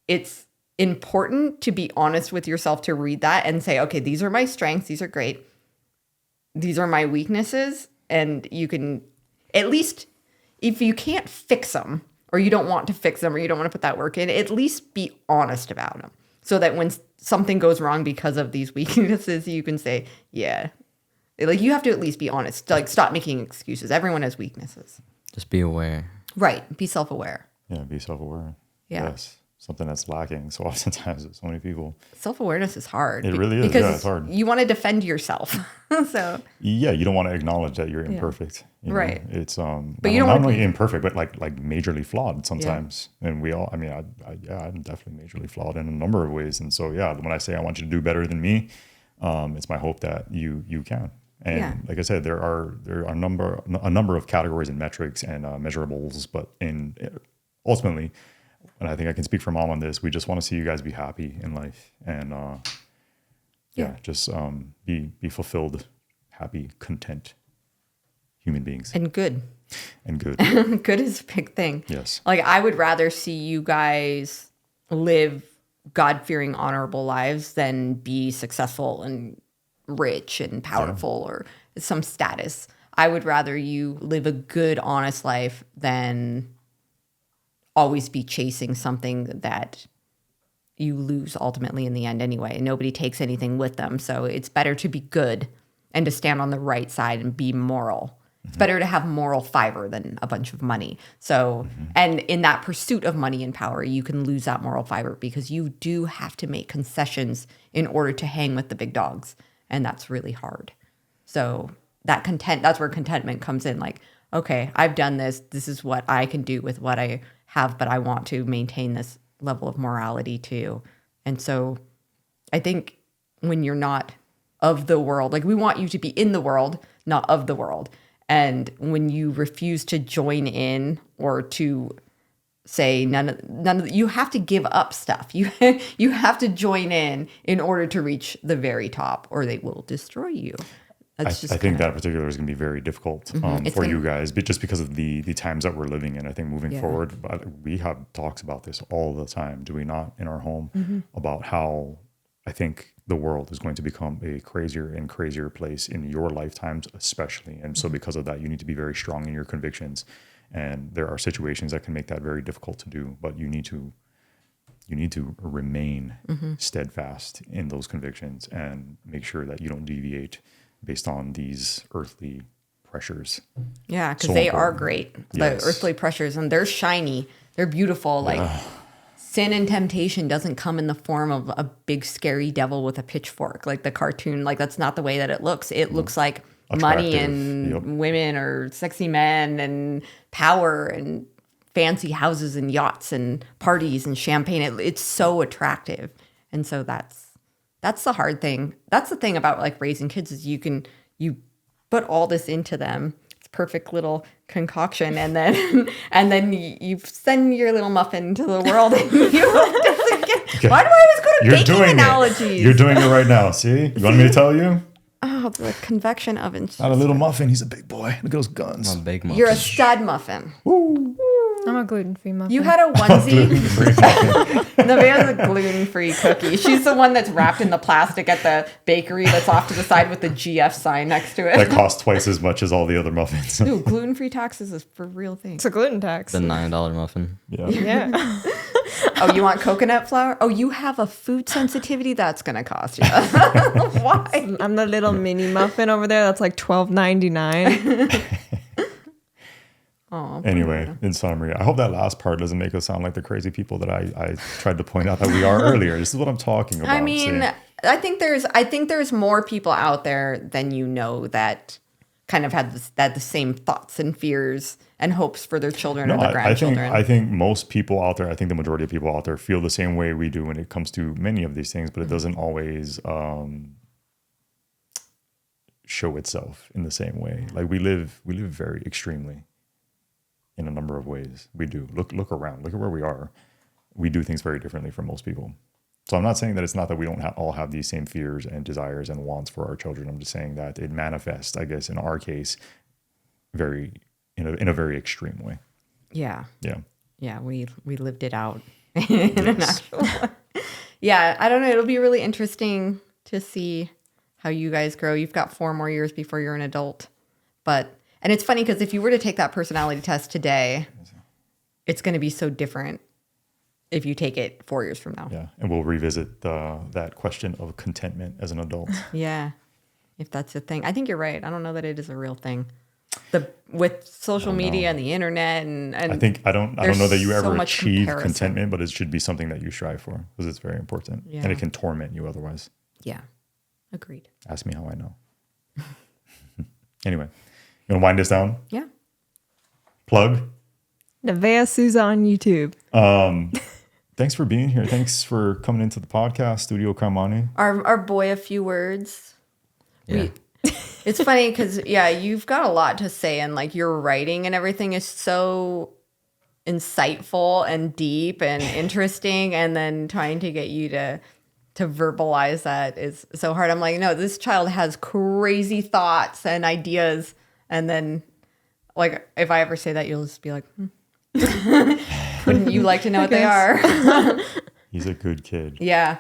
S1: it's important to be honest with yourself to read that and say, okay, these are my strengths. These are great. These are my weaknesses. And you can, at least if you can't fix them, or you don't want to fix them, or you don't want to put that work in, at least be honest about them. So that when something goes wrong because of these weaknesses, you can say, yeah. Like, you have to at least be honest. Like, stop making excuses. Everyone has weaknesses.
S4: Just be aware.
S1: Right. Be self-aware.
S2: Yeah, be self-aware.
S1: Yeah.
S2: Yes. Something that's lacking so oftentimes with so many people.
S1: Self-awareness is hard.
S2: It really is.
S1: Because
S2: Yeah, it's hard.
S1: you want to defend yourself. So,
S2: Yeah, you don't want to acknowledge that you're imperfect. You know?
S1: Right.
S2: It's
S1: But you
S2: not
S1: don't wanna
S2: only
S1: be-
S2: imperfect, but like majorly flawed sometimes. And we all, I'm definitely majorly flawed in a number of ways. And so yeah, when I say I want you to do better than me, it's my hope that you can. And
S1: Yeah.
S2: like I said, there are a number of categories and metrics and measurables, but ultimately, and I think I can speak for Mom on this, we just want to see you guys be happy in life and just be fulfilled, happy, content human beings
S1: and good.
S2: and good.
S1: Good is a big thing.
S2: Yes.
S1: Like, I would rather see you guys live God-fearing, honorable lives than be successful and rich and powerful or some status. I would rather you live a good, honest life than always be chasing something that you lose ultimately in the end anyway. Nobody takes anything with them. So it's better to be good and to stand on the right side and be moral. It's better to have moral fiber than a bunch of money. So, and in that pursuit of money and power, you can lose that moral fiber because you do have to make concessions in order to hang with the big dogs. And that's really hard. So that's where contentment comes in. Like, okay, I've done this. This is what I can do with what I have, but I want to maintain this level of morality too. And so I think when you're not of the world. Like we want you to be in the world, not of the world. And when you refuse to join in or to say none of you have to give up stuff. You have to join in order to reach the very top, or they will destroy you.
S2: I think that in particular is going to be very difficult for you guys, but just because of the times that we're living in. I think moving forward, but we have talks about this all the time, do we not, in our home, about how I think the world is going to become a crazier and crazier place in your lifetimes, especially. And so because of that, you need to be very strong in your convictions. And there are situations that can make that very difficult to do, but you need to remain steadfast in those convictions and make sure that you don't deviate based on these earthly pressures.
S1: Yeah, because
S2: So
S1: they
S2: important.
S1: are great.
S2: Yes.
S1: The earthly pressures, and they're shiny. They're beautiful. Like sin and temptation doesn't come in the form of a big scary devil with a pitchfork, like the cartoon. Like that's not the way that it looks. It looks like money
S2: Attractive.
S1: and women or sexy men and power and fancy houses and yachts and parties and champagne. It's so attractive. And so that's the hard thing. That's the thing about like raising kids is you put all this into them. It's perfect little concoction. And then you send your little muffin into the world and you doesn't get,
S2: Okay.
S1: why do I always go to
S2: You're
S1: baking
S2: doing
S1: analogies?
S2: it. You're doing it right now. See? You want me to tell you?
S1: Oh, the convection oven.
S2: Not a little muffin. He's a big boy. Look at those guns.
S4: I'm a big muffin.
S1: You're a stud muffin.
S3: I'm a gluten-free muffin.
S1: You had a onesie.
S2: Gluten-free.
S1: Nevaeh's a gluten-free cookie. She's the one that's wrapped in the plastic at the bakery that's off to the side with the GF sign next to
S2: That
S1: it.
S2: costs twice as much as all the other muffins.
S1: Ooh, gluten-free taxes is for real thing.
S3: It's a gluten tax.
S4: The $9 muffin.
S2: Yeah.
S3: Yeah.
S1: Oh, you want coconut flour? Oh, you have a food sensitivity? That's going to cost you. Why?
S3: I'm the little mini muffin over there. That's like $12.99.
S1: Oh,
S2: Anyway, in summary, I hope that last part doesn't make us sound like the crazy people that I tried to point out that we are earlier. This is what I'm talking about.
S1: I mean,
S2: see?
S1: I think there's more people out there than you know that kind of had the same thoughts and fears and hopes for their children or their grandchildren.
S2: I think most people out there, I think the majority of people out there feel the same way we do when it comes to many of these things, but it doesn't always show itself in the same way. Like we live very extremely in a number of ways. We do. Look around. Look at where we are. We do things very differently from most people. So I'm not saying that it's not that we don't all have these same fears and desires and wants for our children. I'm just saying that it manifests, I guess, in our case, in a very extreme way.
S1: Yeah.
S2: Yeah.
S1: Yeah, we lived it out in an actual Yeah, I don't know. It'll be really interesting to see how you guys grow. You've got 4 more years before you're an adult. And it's funny because if you were to take that personality test today, it's going to be so different if you take it 4 years from now.
S2: Yeah. And we'll revisit that question of contentment as an adult.
S1: Yeah. If that's a thing. I think you're right. I don't know that it is a real thing. With social media and the internet and
S2: I don't know that you
S1: there's so
S2: ever
S1: much
S2: achieve
S1: comparison.
S2: contentment, but it should be something that you strive for because it's very important.
S1: Yeah.
S2: And it can torment you otherwise.
S1: Yeah. Agreed.
S2: Ask me how I know. Anyway, you want to wind this down?
S1: Yeah.
S2: Plug.
S3: Nevaeh Souza on YouTube.
S2: Thanks for being here. Thanks for coming into the podcast, Studio Kaimani.
S1: Our boy, a few words.
S4: Yeah.
S1: It's funny because, yeah, you've got a lot to say, and like your writing and everything is so insightful and deep and interesting. And then trying to get you to verbalize that is so hard. I'm like, no, this child has crazy thoughts and ideas. And then, like, if I ever say that, you'll just be like, wouldn't you like to know what they are?
S2: He's a good kid.
S1: Yeah.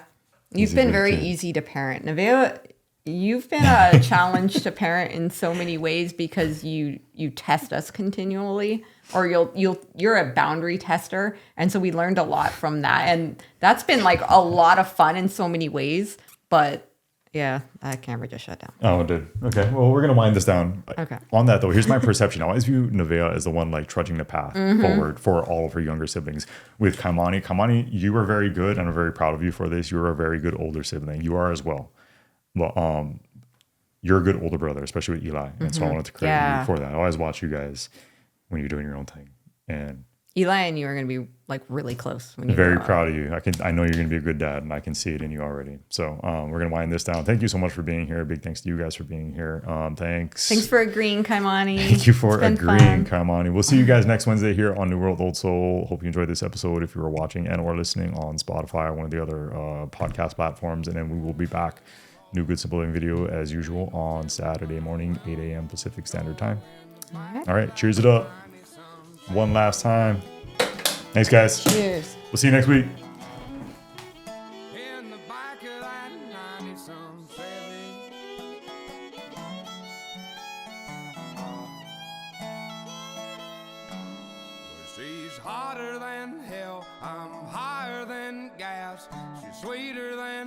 S1: You've
S2: He's a
S1: been
S2: good
S1: very
S2: kid.
S1: easy to parent. Nevaeh, you've been a challenge to parent in so many ways because you test us continually, or you're a boundary tester. And so we learned a lot from that. And that's been like a lot of fun in so many ways. But yeah, that camera just shut down.
S2: Oh, it did. Okay. Well, we're going to wind this down.
S1: Okay.
S2: On that, though, here's my perception. I always view Nevaeh as the one like trudging the path forward for all of her younger siblings. With Kaimani, you were very good, and I'm very proud of you for this. You're a very good older sibling. You are as well. Well, you're a good older brother, especially with Eli. And so I wanted to credit you for that. I always watch you guys when you're doing your own thing. And
S1: Eli and you are going to be like really close when you
S2: Very
S1: grow up.
S2: proud of you. I know you're going to be a good dad, and I can see it in you already. So we're going to wind this down. Thank you so much for being here. Big thanks to you guys for being here. Thanks.
S1: Thanks for agreeing, Kaimani.
S2: Thank you for
S1: It's been
S2: agreeing,
S1: fun.
S2: Kaimani. We'll see you guys next Wednesday here on New World Old Soul. Hope you enjoyed this episode. If you were watching and or listening on Spotify or one of the other podcast platforms, and then we will be back. New Good Simple Living video as usual on Saturday morning, 8 a.m. Pacific Standard Time. All right, cheers it up. One last time. Thanks, guys.
S3: Cheers.
S2: We'll see you next week.
S5: In the back of that 90-some Chevy. Well, she's hotter than hell, I'm higher than gas, she's sweeter than